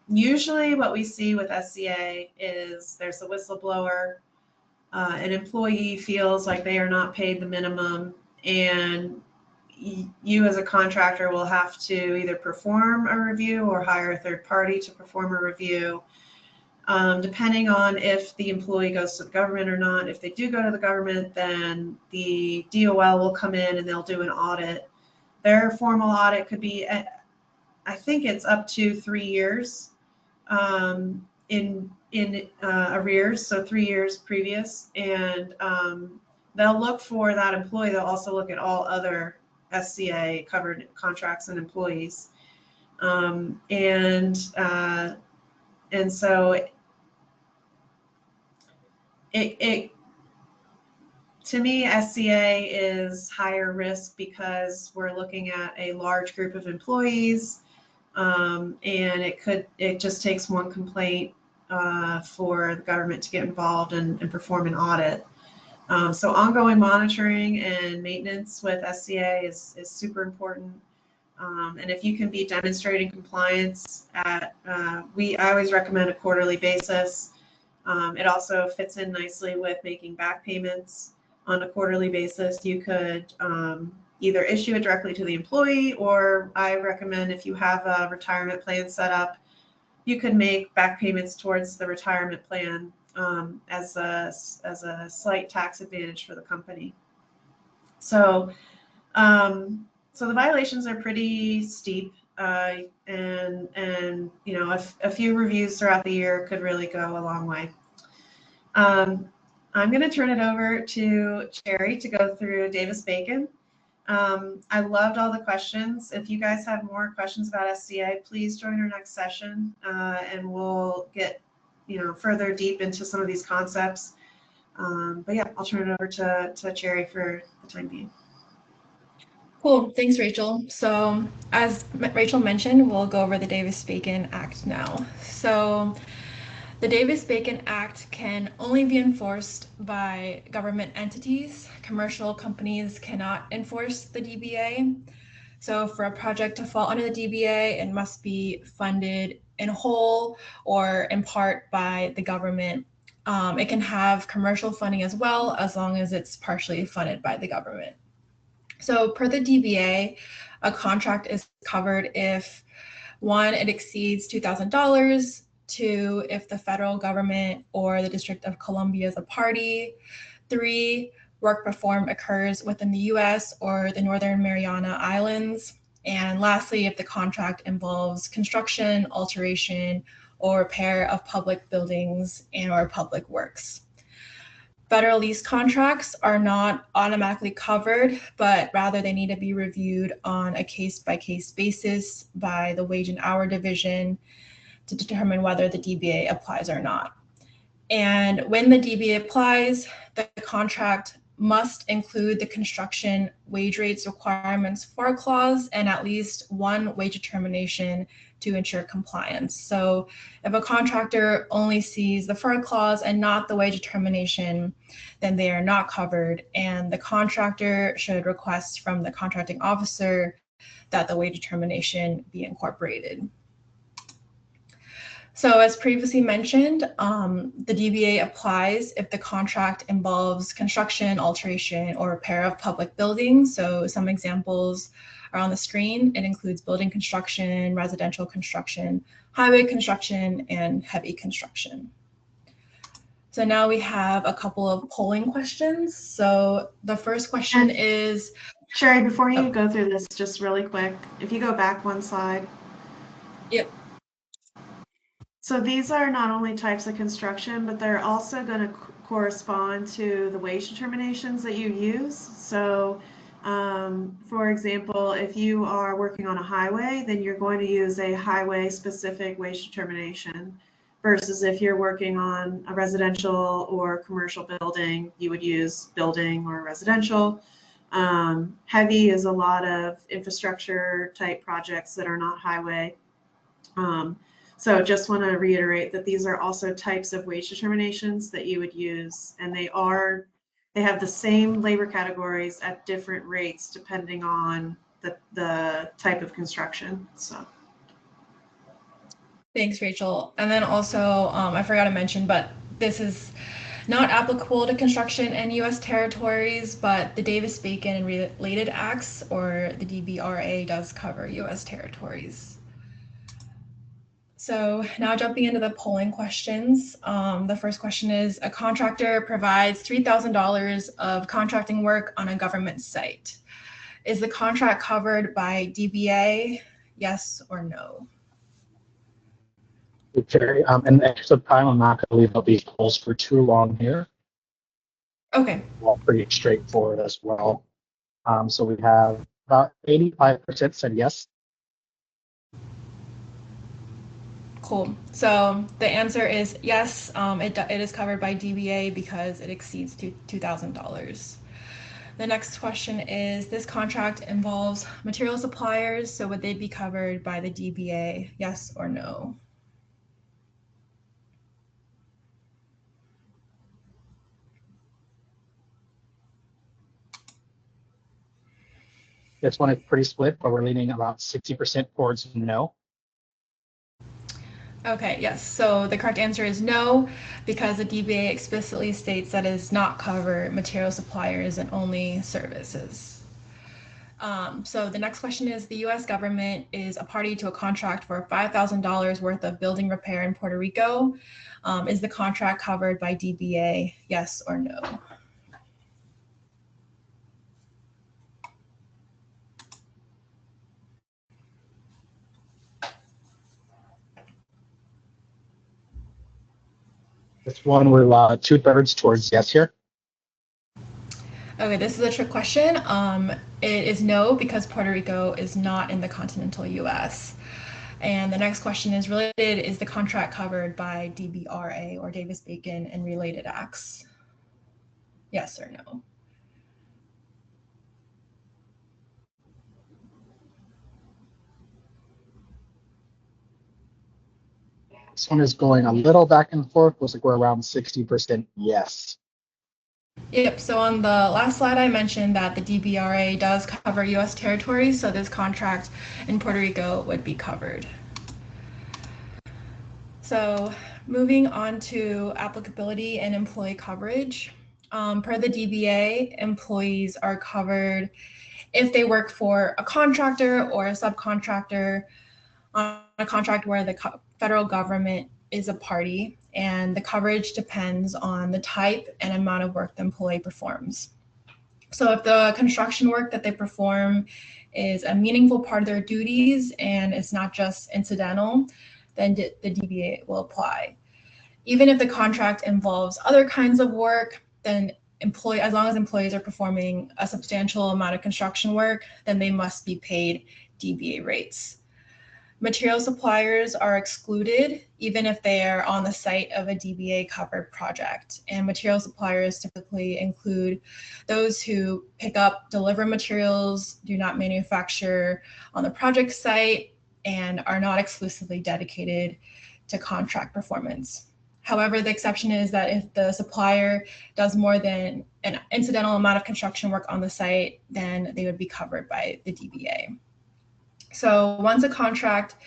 Usually what we see with SCA is there's a whistleblower. An employee feels like they are not paid the minimum, and you as a contractor will have to either perform a review or hire a third party to perform a review, depending on if the employee goes to the government or not. If they do go to the government, then the DOL will come in and they'll do an audit. Their formal audit could be, I think it's up to 3 years in arrears, so 3 years previous, and they'll look for that employee. They'll also look at all other SCA covered contracts and employees, and so it to me, SCA is higher risk because we're looking at a large group of employees, and it just takes one complaint for the government to get involved and perform an audit. So ongoing monitoring and maintenance with SCA is super important. And if you can be demonstrating compliance at, I always recommend a quarterly basis. It also fits in nicely with making back payments on a quarterly basis. You could either issue it directly to the employee, or I recommend if you have a retirement plan set up, you could make back payments towards the retirement plan as a slight tax advantage for the company. So so the violations are pretty steep, and you know, a few reviews throughout the year could really go a long way. I'm going to turn it over to Cherry to go through Davis-Bacon. I loved all the questions. If you guys have more questions about SCA, please join our next session, and we'll get further deep into some of these concepts. But yeah, I'll turn it over to Cherry for the time being. Cool, thanks Rachel. So as Rachel mentioned, we'll go over the Davis-Bacon Act now. So the Davis-Bacon Act can only be enforced by government entities. Commercial companies cannot enforce the DBA. So for a project to fall under the DBA, it must be funded in whole or in part by the government. It can have commercial funding as well, as long as it's partially funded by the government. So per the DBA, a contract is covered if 1, it exceeds $2,000, 2, if the federal government or the District of Columbia is a party, 3, work performed occurs within the US or the Northern Mariana Islands, and lastly, if the contract involves construction, alteration, or repair of public buildings and or public works. Federal lease contracts are not automatically covered, but rather they need to be reviewed on a case-by-case basis by the Wage and Hour Division to determine whether the DBA applies or not. And when the DBA applies, the contract must include the construction wage rates requirements for a clause and at least one wage determination to ensure compliance. So if a contractor only sees the FER clause and not the wage determination, then they are not covered, and the contractor should request from the contracting officer that the wage determination be incorporated. So as previously mentioned, the DBA applies if the contract involves construction, alteration, or repair of public buildings. So some examples are on the screen. It includes building construction, residential construction, highway construction, and heavy construction. So now we have a couple of polling questions. So the first question is... Sherry, before you go through this, just really quick, if you go back one slide. Yep. So these are not only types of construction, but they're also going to correspond to the wage determinations that you use. So for example, if you are working on a highway, then you're going to use a highway specific wage determination, versus if you're working on a residential or commercial building, you would use building or residential. Heavy is a lot of infrastructure type projects that are not highway. So just want to reiterate that these are also types of wage determinations that you would use, and they have the same labor categories at different rates depending on the type of construction. So thanks, Rachel. And then also, I forgot to mention, but this is not applicable to construction in U.S. territories, but the Davis-Bacon and related acts, or the DBRA, does cover U.S. territories. So now jumping into the polling questions, the first question is, a contractor provides $3,000 of contracting work on a government site. Is the contract covered by DBA, yes or no? Okay, in the interest of time, I'm not going to leave out these polls for too long here. Okay. Well, pretty straightforward as well. So we have about 85% said yes. Cool. So the answer is yes, it is covered by DBA because it exceeds $2,000. The next question is, this contract involves material suppliers, so would they be covered by the DBA, yes or no? This one is pretty split, but we're leaning about 60% towards no. Okay, yes. So the correct answer is no, because the DBA explicitly states that it does not cover material suppliers and only services. So the next question is, the U.S. government is a party to a contract for $5,000 worth of building repair in Puerto Rico. Is the contract covered by DBA, yes or no? This one we're 2/3 towards yes here. Okay, this is a trick question. It is no, because Puerto Rico is not in the continental U.S. And the next question is related, is the contract covered by DBRA or Davis-Bacon and related acts? Yes or no? This one is going a little back and forth. Looks like we're around 60% yes. Yep, so on the last slide, I mentioned that the DBRA does cover US territories, so this contract in Puerto Rico would be covered. So moving on to applicability and employee coverage. Per the DBA, employees are covered if they work for a contractor or a subcontractor on a contract where the federal government is a party, and the coverage depends on the type and amount of work the employee performs. So if the construction work that they perform is a meaningful part of their duties and it's not just incidental, then the DBA will apply. Even if the contract involves other kinds of work, then as long as employees are performing a substantial amount of construction work, then they must be paid DBA rates. Material suppliers are excluded even if they are on the site of a DBA covered project. And material suppliers typically include those who pick up, deliver materials, do not manufacture on the project site, and are not exclusively dedicated to contract performance. However, the exception is that if the supplier does more than an incidental amount of construction work on the site, then they would be covered by the DBA. So once a contract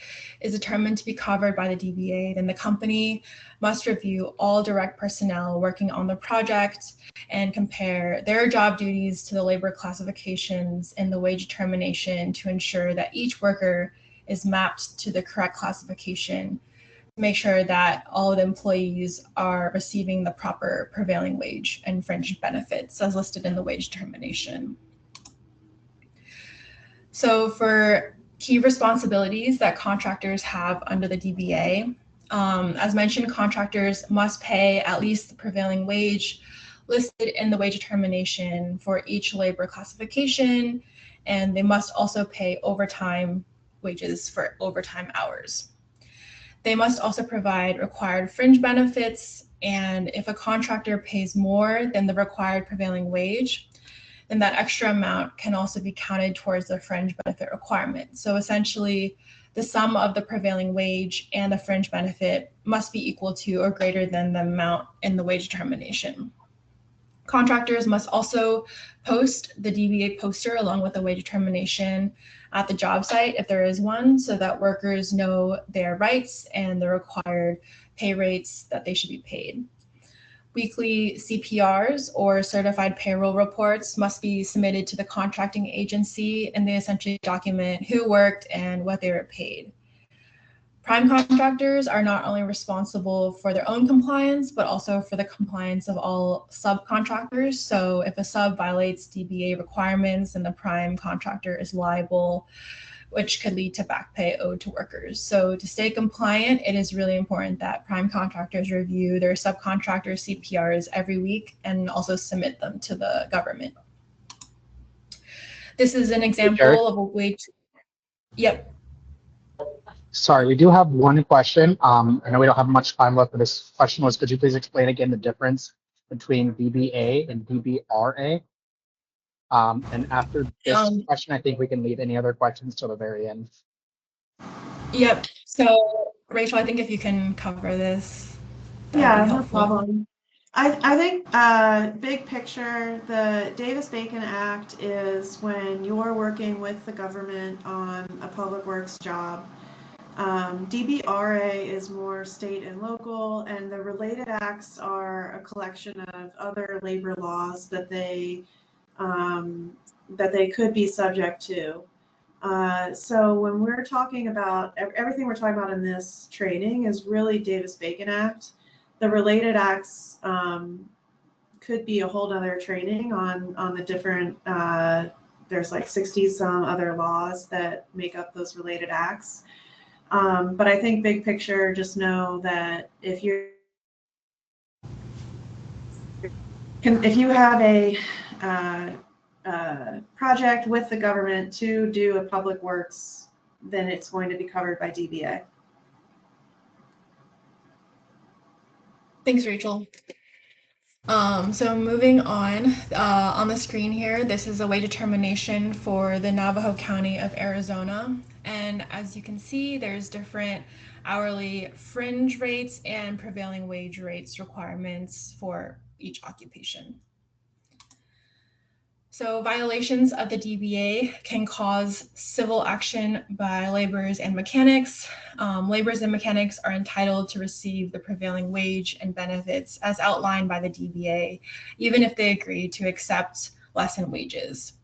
is determined to be covered by the DBA, then the company must review all direct personnel working on the project and compare their job duties to the labor classifications in the wage determination to ensure that each worker is mapped to the correct classification, to make sure that all of the employees are receiving the proper prevailing wage and fringe benefits as listed in the wage determination. So for key responsibilities that contractors have under the DBA, as mentioned, contractors must pay at least the prevailing wage listed in the wage determination for each labor classification, and they must also pay overtime wages for overtime hours. They must also provide required fringe benefits, and if a contractor pays more than the required prevailing wage, then that extra amount can also be counted towards the fringe benefit requirement. So essentially, the sum of the prevailing wage and the fringe benefit must be equal to or greater than the amount in the wage determination. Contractors must also post the DBA poster along with the wage determination at the job site if there is one, so that workers know their rights and the required pay rates that they should be paid. Weekly CPRs or certified payroll reports must be submitted to the contracting agency, and they essentially document who worked and what they were paid. Prime contractors are not only responsible for their own compliance, but also for the compliance of all subcontractors. So if a sub violates DBA requirements, then the prime contractor is liable, which could lead to back pay owed to workers. So to stay compliant, it is really important that prime contractors review their subcontractor CPRs every week and also submit them to the government. This is an example of a wage. Yep. Sorry, we do have one question. I know we don't have much time left, but this question was, could you please explain again the difference between DBA and DBRA? And after this question, I think we can leave any other questions till the very end. Yep. So, Rachel, I think if you can cover this, yeah, no problem. I think big picture, the Davis-Bacon Act is when you're working with the government on a public works job. DBRA is more state and local, and the related acts are a collection of other labor laws that they could be subject to. So when we're talking about everything we're talking about in this training is really Davis-Bacon Act. The related acts could be a whole other training on the different, there's like 60 some other laws that make up those related acts. But I think big picture, just know that if you have a project with the government to do a public works then it's going to be covered by DBA. Thanks, Rachel. So moving on the screen here, this is a wage determination for the Navajo County of Arizona. And as you can see, there's different hourly fringe rates and prevailing wage rates requirements for each occupation. So violations of the DBA can cause civil action by laborers and mechanics. Laborers and mechanics are entitled to receive the prevailing wage and benefits as outlined by the DBA, even if they agree to accept less in wages.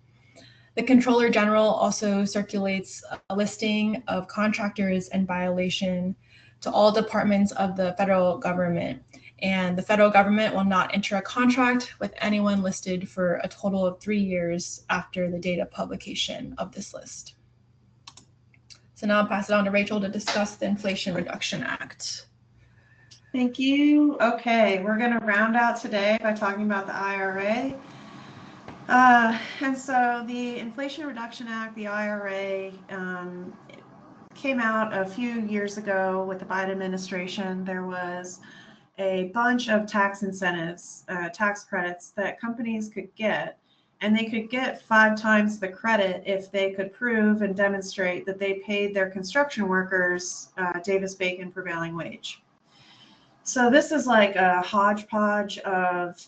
The Comptroller General also circulates a listing of contractors in violation to all departments of the federal government. And the federal government will not enter a contract with anyone listed for a total of 3 years after the date of publication of this list. So now I'll pass it on to Rachel to discuss the Inflation Reduction Act. Thank you. Okay, we're going to round out today by talking about the IRA. And so the Inflation Reduction Act, the IRA, came out a few years ago with the Biden administration. There was a bunch of tax incentives, tax credits that companies could get, and they could get 5 times the credit if they could prove and demonstrate that they paid their construction workers Davis-Bacon prevailing wage. So this is like a hodgepodge of,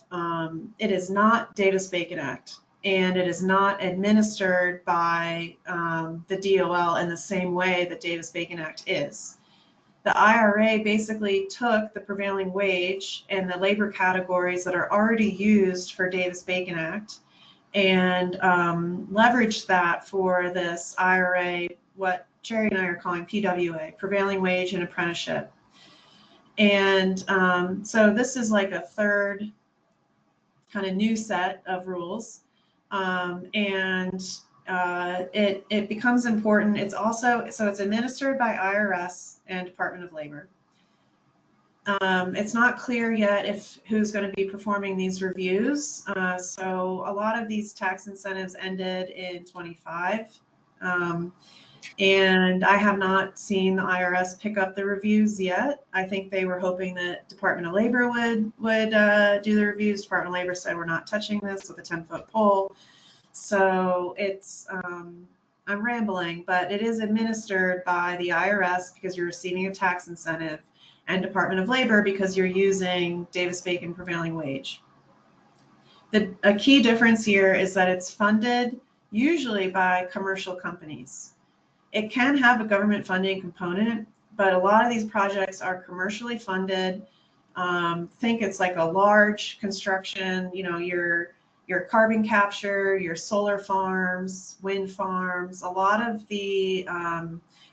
it is not Davis-Bacon Act, and it is not administered by the DOL in the same way that Davis-Bacon Act is. The IRA basically took the prevailing wage and the labor categories that are already used for Davis-Bacon Act and leveraged that for this IRA, what Jerry and I are calling PWA, prevailing wage and apprenticeship. And so this is like a third kind of new set of rules. It becomes important. It's also, so it's administered by IRS and Department of Labor. It's not clear yet who's going to be performing these reviews. So a lot of these tax incentives ended in 25. And I have not seen the IRS pick up the reviews yet. I think they were hoping that Department of Labor would do the reviews. Department of Labor said we're not touching this with a 10-foot pole. So it's, I'm rambling, but it is administered by the IRS because you're receiving a tax incentive, and Department of Labor because you're using Davis-Bacon prevailing wage. A key difference here is that it's funded usually by commercial companies. It can have a government funding component, but a lot of these projects are commercially funded. Think it's like a large construction, you know, your carbon capture, your solar farms, wind farms, a lot of the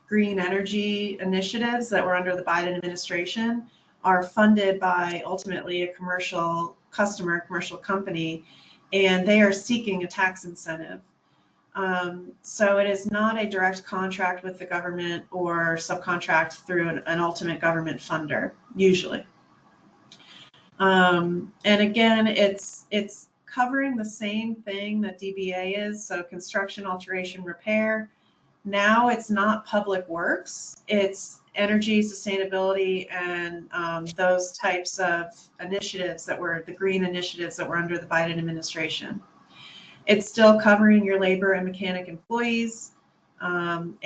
green energy initiatives that were under the Biden administration are funded by ultimately a commercial customer, commercial company, and they are seeking a tax incentive. So it is not a direct contract with the government or subcontract through an ultimate government funder, usually. And again, it's covering the same thing that DBA is, so construction, alteration, repair. Now it's not public works, it's energy, sustainability, and those types of initiatives that were the green initiatives that were under the Biden administration. It's still covering your labor and mechanic employees, and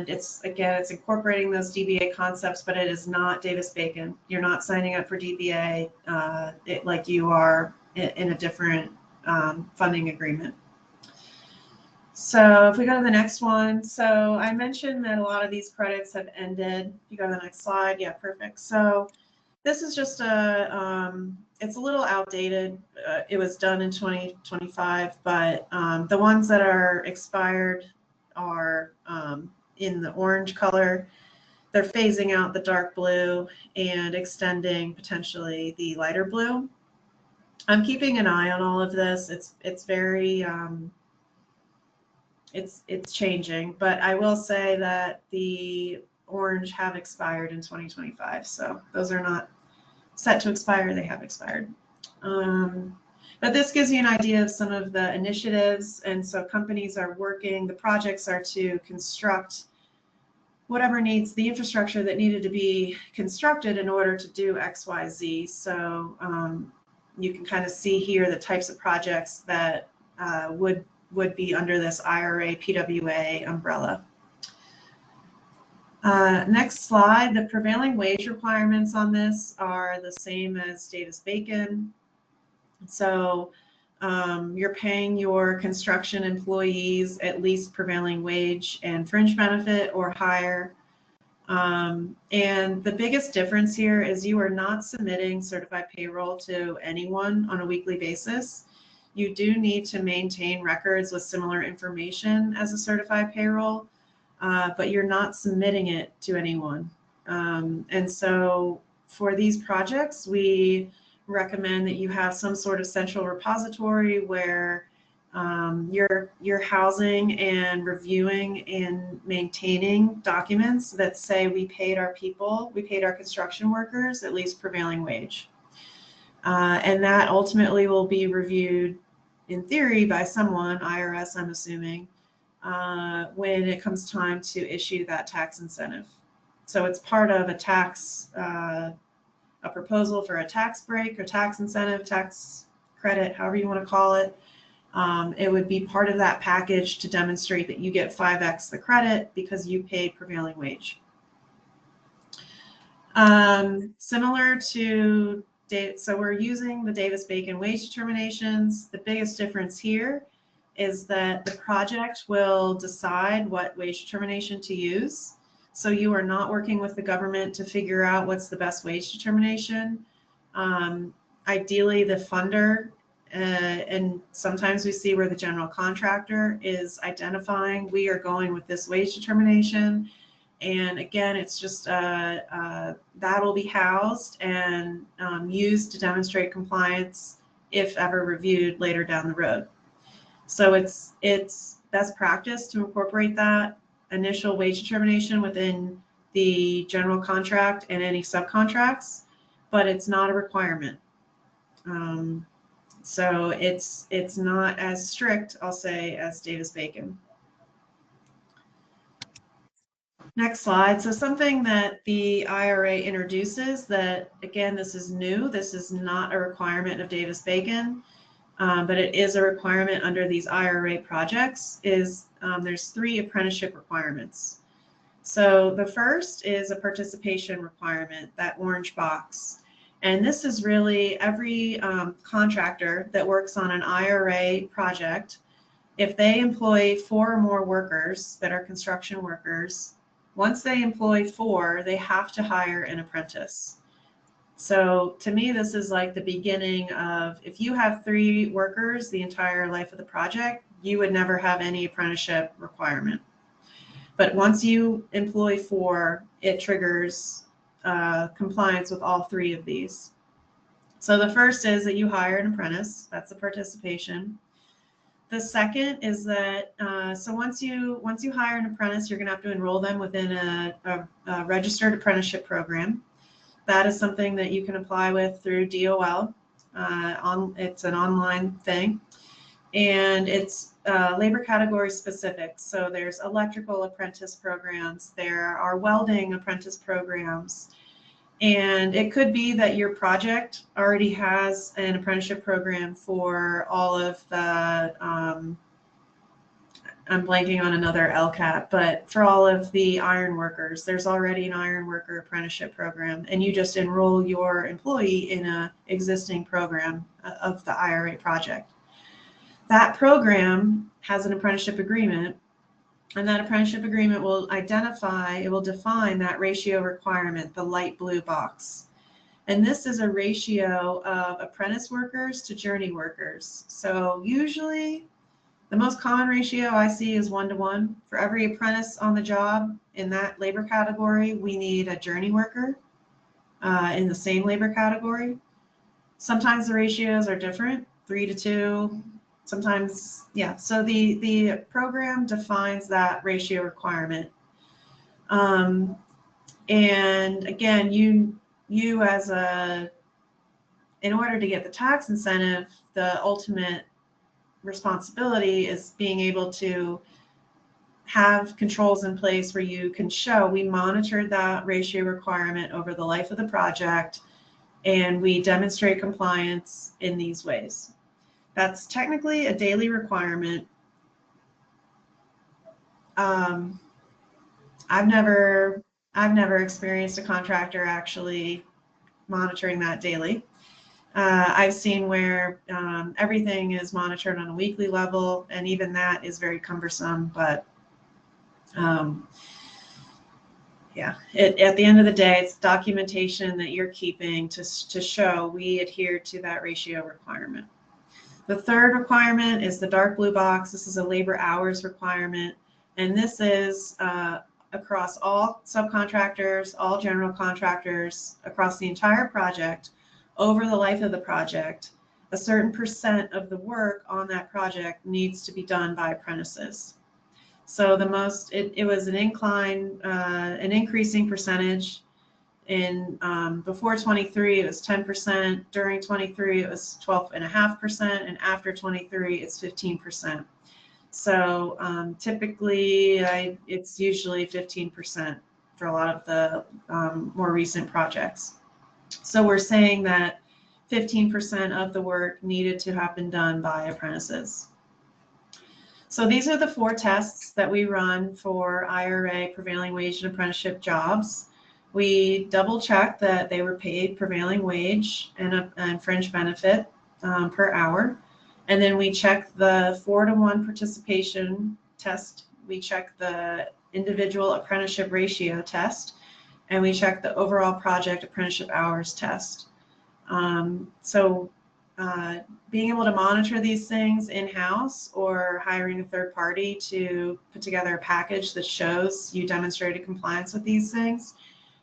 it's incorporating those DBA concepts, but it is not Davis-Bacon. You're not signing up for DBA like you are in a different funding agreement. So if we go to the next one, so I mentioned that a lot of these credits have ended. If you go to the next slide, yeah, perfect. So this is just it's a little outdated. It was done in 2025, but the ones that are expired are in the orange color. They're phasing out the dark blue and extending potentially the lighter blue. I'm keeping an eye on all of this. It's very it's changing, but I will say that the orange have expired in 2025, so those are not set to expire, they have expired. But this gives you an idea of some of the initiatives, and so companies are working, the projects are to construct whatever needs the infrastructure that needed to be constructed in order to do XYZ. So you can kind of see here the types of projects that would be under this IRA PWA umbrella. Next slide, the prevailing wage requirements on this are the same as Davis-Bacon. So you're paying your construction employees at least prevailing wage and fringe benefit or higher. And the biggest difference here is you are not submitting certified payroll to anyone on a weekly basis. You do need to maintain records with similar information as a certified payroll, but you're not submitting it to anyone. And so for these projects, we recommend that you have some sort of central repository where you're housing and reviewing and maintaining documents that say we paid our people, we paid our construction workers at least prevailing wage. And that ultimately will be reviewed in theory by someone, IRS I'm assuming, when it comes time to issue that tax incentive. So it's part of a tax, a proposal for a tax break or tax incentive, tax credit, however you want to call it. It would be part of that package to demonstrate that you get 5x the credit because you paid prevailing wage. Similar to, so we're using the Davis-Bacon wage determinations. The biggest difference here is that the project will decide what wage determination to use. So you are not working with the government to figure out what's the best wage determination. Ideally, the funder, and sometimes we see where the general contractor is identifying, we are going with this wage determination. And again, it's just that'll be housed and used to demonstrate compliance if ever reviewed later down the road. So it's best practice to incorporate that initial wage determination within the general contract and any subcontracts, but it's not a requirement. So it's not as strict, I'll say, as Davis-Bacon. Next slide. So something that the IRA introduces that, again, this is new. This is not a requirement of Davis-Bacon, but it is a requirement under these IRA projects, is there's 3 apprenticeship requirements. So the first is a participation requirement, that orange box. And this is really every contractor that works on an IRA project, if they employ 4 or more workers that are construction workers, once they employ 4, they have to hire an apprentice. So to me, this is like the beginning of, if you have 3 workers the entire life of the project, you would never have any apprenticeship requirement. But once you employ 4, it triggers compliance with all 3 of these. So the first is that you hire an apprentice. That's the participation. The second is that so once you hire an apprentice, you're going to have to enroll them within a registered apprenticeship program. That is something that you can apply with through DOL. It's an online thing, and it's labor category specific. So there's electrical apprentice programs, there are welding apprentice programs, and it could be that your project already has an apprenticeship program for all of the, I'm blanking on another LCAP, but for all of the iron workers, there's already an iron worker apprenticeship program, and you just enroll your employee in an existing program of the IRA project. That program has an apprenticeship agreement, and that apprenticeship agreement will identify, it will define that ratio requirement, the light blue box. And this is a ratio of apprentice workers to journey workers. So usually the most common ratio I see is 1-to-1. For every apprentice on the job in that labor category, we need a journey worker in the same labor category. Sometimes the ratios are different, 3-to-2. Sometimes, yeah, so the program defines that ratio requirement. And again, you as in order to get the tax incentive, the ultimate responsibility is being able to have controls in place where you can show we monitored that ratio requirement over the life of the project, and we demonstrate compliance in these ways. That's technically a daily requirement. I've never experienced a contractor actually monitoring that daily. I've seen where everything is monitored on a weekly level, and even that is very cumbersome. But yeah, at the end of the day, it's documentation that you're keeping to show we adhere to that ratio requirement. The third requirement is the dark blue box. This is a labor hours requirement, and this is across all subcontractors, all general contractors, across the entire project, over the life of the project. A certain percent of the work on that project needs to be done by apprentices. So the most, it was an incline, an increasing percentage. In before 23, it was 10%. During 23, it was 12.5%, and after 23, it's 15%. So typically, it's usually 15% for a lot of the more recent projects. So we're saying that 15% of the work needed to have been done by apprentices. So these are the 4 tests that we run for IRA prevailing wage and apprenticeship jobs. We double check that they were paid prevailing wage and fringe benefit per hour. And then we check the 4-to-1 participation test. We check the individual apprenticeship ratio test, and we check the overall project apprenticeship hours test. Being able to monitor these things in-house or hiring a third party to put together a package that shows you demonstrated compliance with these things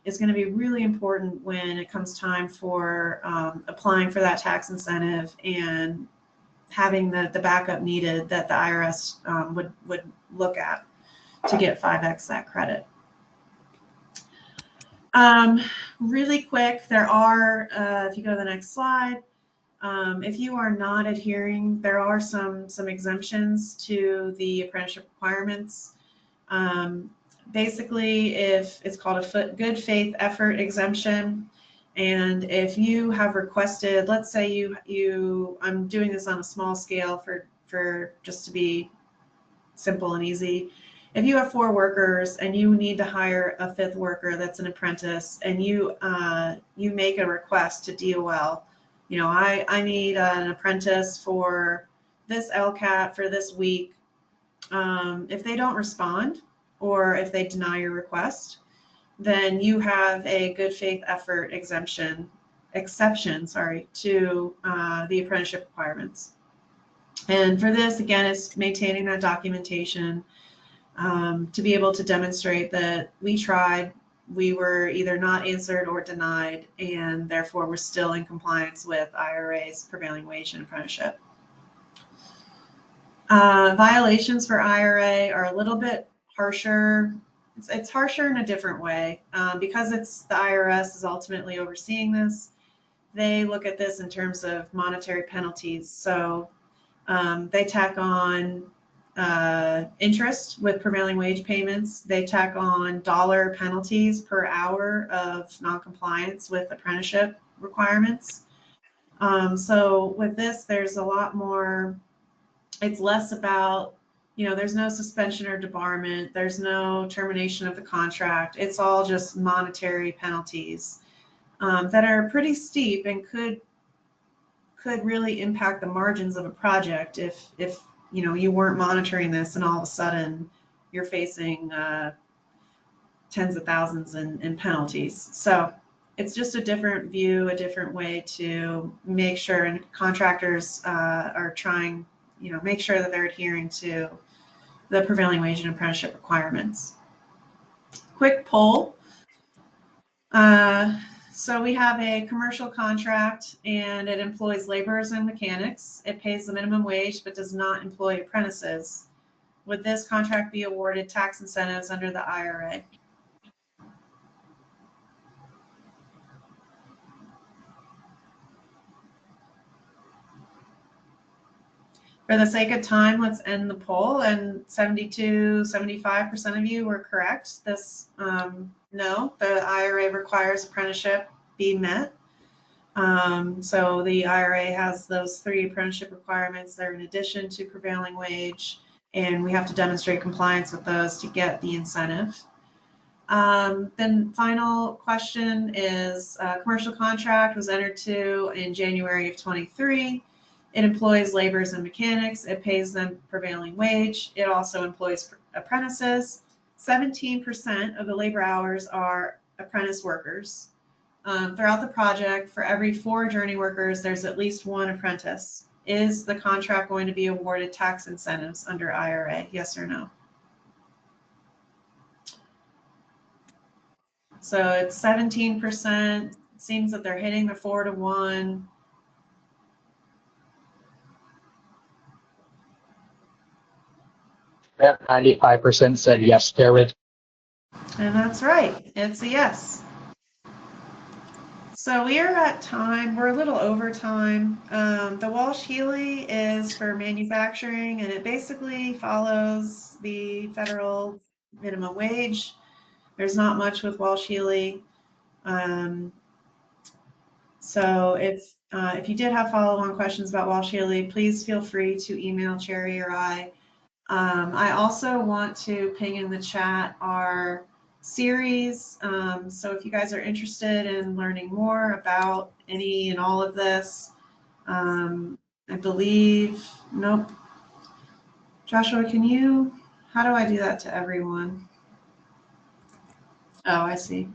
is going to be really important when it comes time for applying for that tax incentive and having the backup needed that the IRS would look at to get 5x that credit. Really quick, there are, if you go to the next slide, if you are not adhering, there are some exemptions to the apprenticeship requirements. Basically, if it's called a good faith effort exemption, and if you have requested, let's say I'm doing this on a small scale for just to be simple and easy. If you have 4 workers and you need to hire a 5th worker that's an apprentice, and you make a request to DOL, you know, I need an apprentice for this LCAT for this week. If they don't respond, or if they deny your request, then you have a good faith effort exception to the apprenticeship requirements. And for this, again, it's maintaining that documentation to be able to demonstrate that we tried, we were either not answered or denied, and therefore we're still in compliance with IRA's prevailing wage and apprenticeship. Violations for IRA are a little bit harsher. It's harsher in a different way because it's the IRS is ultimately overseeing this. They look at this in terms of monetary penalties. So they tack on interest with prevailing wage payments. They tack on dollar penalties per hour of noncompliance with apprenticeship requirements. So with this, there's a lot more. It's less about, you know, there's no suspension or debarment, there's no termination of the contract. It's all just monetary penalties that are pretty steep and could really impact the margins of a project if you know, you weren't monitoring this and all of a sudden you're facing tens of thousands in penalties. So it's just a different view, a different way to make sure, and contractors are trying, you know, make sure that they're adhering to the prevailing wage and apprenticeship requirements. Quick poll. So we have a commercial contract and it employs laborers and mechanics. It pays the minimum wage but does not employ apprentices. Would this contract be awarded tax incentives under the IRA? For the sake of time, let's end the poll, and 75% of you were correct. This, no, the IRA requires apprenticeship be met. So the IRA has those 3 apprenticeship requirements. They're in addition to prevailing wage, and we have to demonstrate compliance with those to get the incentive. Then final question is, commercial contract was entered to in January of 23. It employs laborers and mechanics. It pays them prevailing wage. It also employs apprentices. 17% of the labor hours are apprentice workers. Throughout the project, for every 4 journey workers, there's at least 1 apprentice. Is the contract going to be awarded tax incentives under IRA? Yes or no? So it's 17%. It seems that they're hitting the 4-to-1. That 95% said yes, Jared. And that's right. It's a yes. So we are at time. We're a little over time. The Walsh-Healy is for manufacturing, and it basically follows the federal minimum wage. There's not much with Walsh-Healy. So if you did have follow-on questions about Walsh-Healy, please feel free to email Cherry or I. I also want to ping in the chat our series. So if you guys are interested in learning more about any and all of this, I believe, nope. Joshua, how do I do that to everyone? Oh, I see.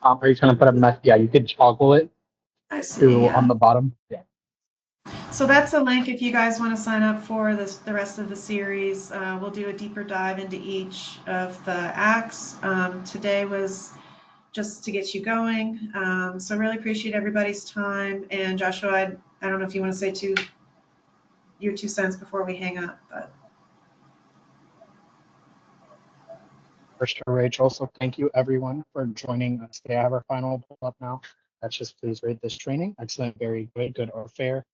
Are you trying to put a yeah, you could toggle it I see, yeah. on the bottom. Yeah. So that's a link if you guys want to sign up for the rest of the series. We'll do a deeper dive into each of the acts. Today was just to get you going. So really appreciate everybody's time. And Joshua, I don't know if you want to say your 2 cents before we hang up, but. For sure, Rachel. So thank you everyone for joining us today. I have our final pull up now. That's just please rate this training. Excellent, very good, or fair.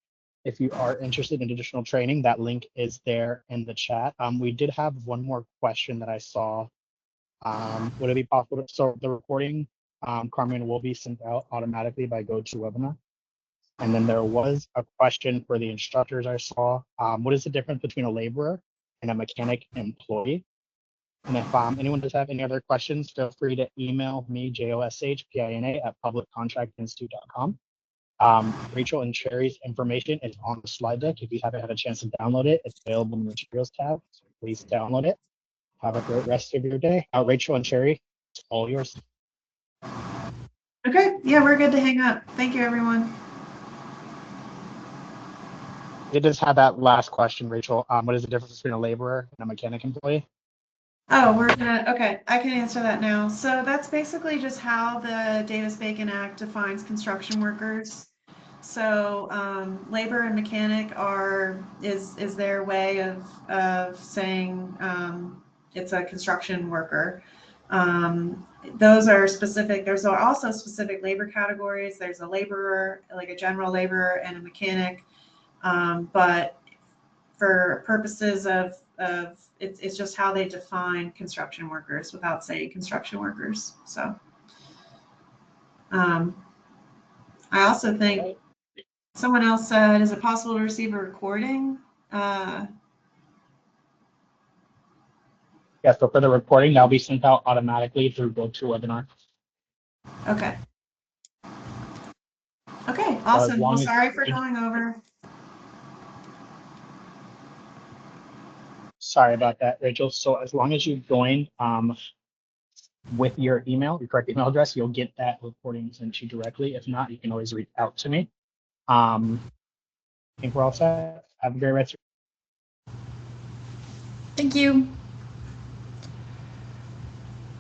If you are interested in additional training, that link is there in the chat. We did have one more question that I saw. Would it be possible to, so the recording, Carmen, will be sent out automatically by GoToWebinar. And then there was a question for the instructors I saw. What is the difference between a laborer and a mechanic employee? And if anyone does have any other questions, feel free to email me, joshpina at publiccontractinstitute.com. Rachel and Cherry's information is on the slide deck. If you haven't had a chance to download it, it's available in the materials tab. So please download it. Have a great rest of your day. Rachel and Cherry, it's all yours. Okay, yeah, we're good to hang up. Thank you, everyone. It just had that last question, Rachel. What is the difference between a laborer and a mechanic employee? Oh, okay, I can answer that now. So that's basically just how the Davis-Bacon Act defines construction workers. So labor and mechanic is their way of saying it's a construction worker. Those are specific. There's also specific labor categories. There's a laborer, like a general laborer, and a mechanic. But for purposes of it's just how they define construction workers without saying construction workers. So I also think someone else said, is it possible to receive a recording? Yeah, so for the recording, that'll be sent out automatically through GoToWebinar. Okay. Okay, awesome. Well, sorry for going over. Sorry about that, Rachel. So as long as you join with your email, your correct email address, you'll get that recording sent to you directly. If not, you can always reach out to me. I think we're all set. Have a great rest. Thank you.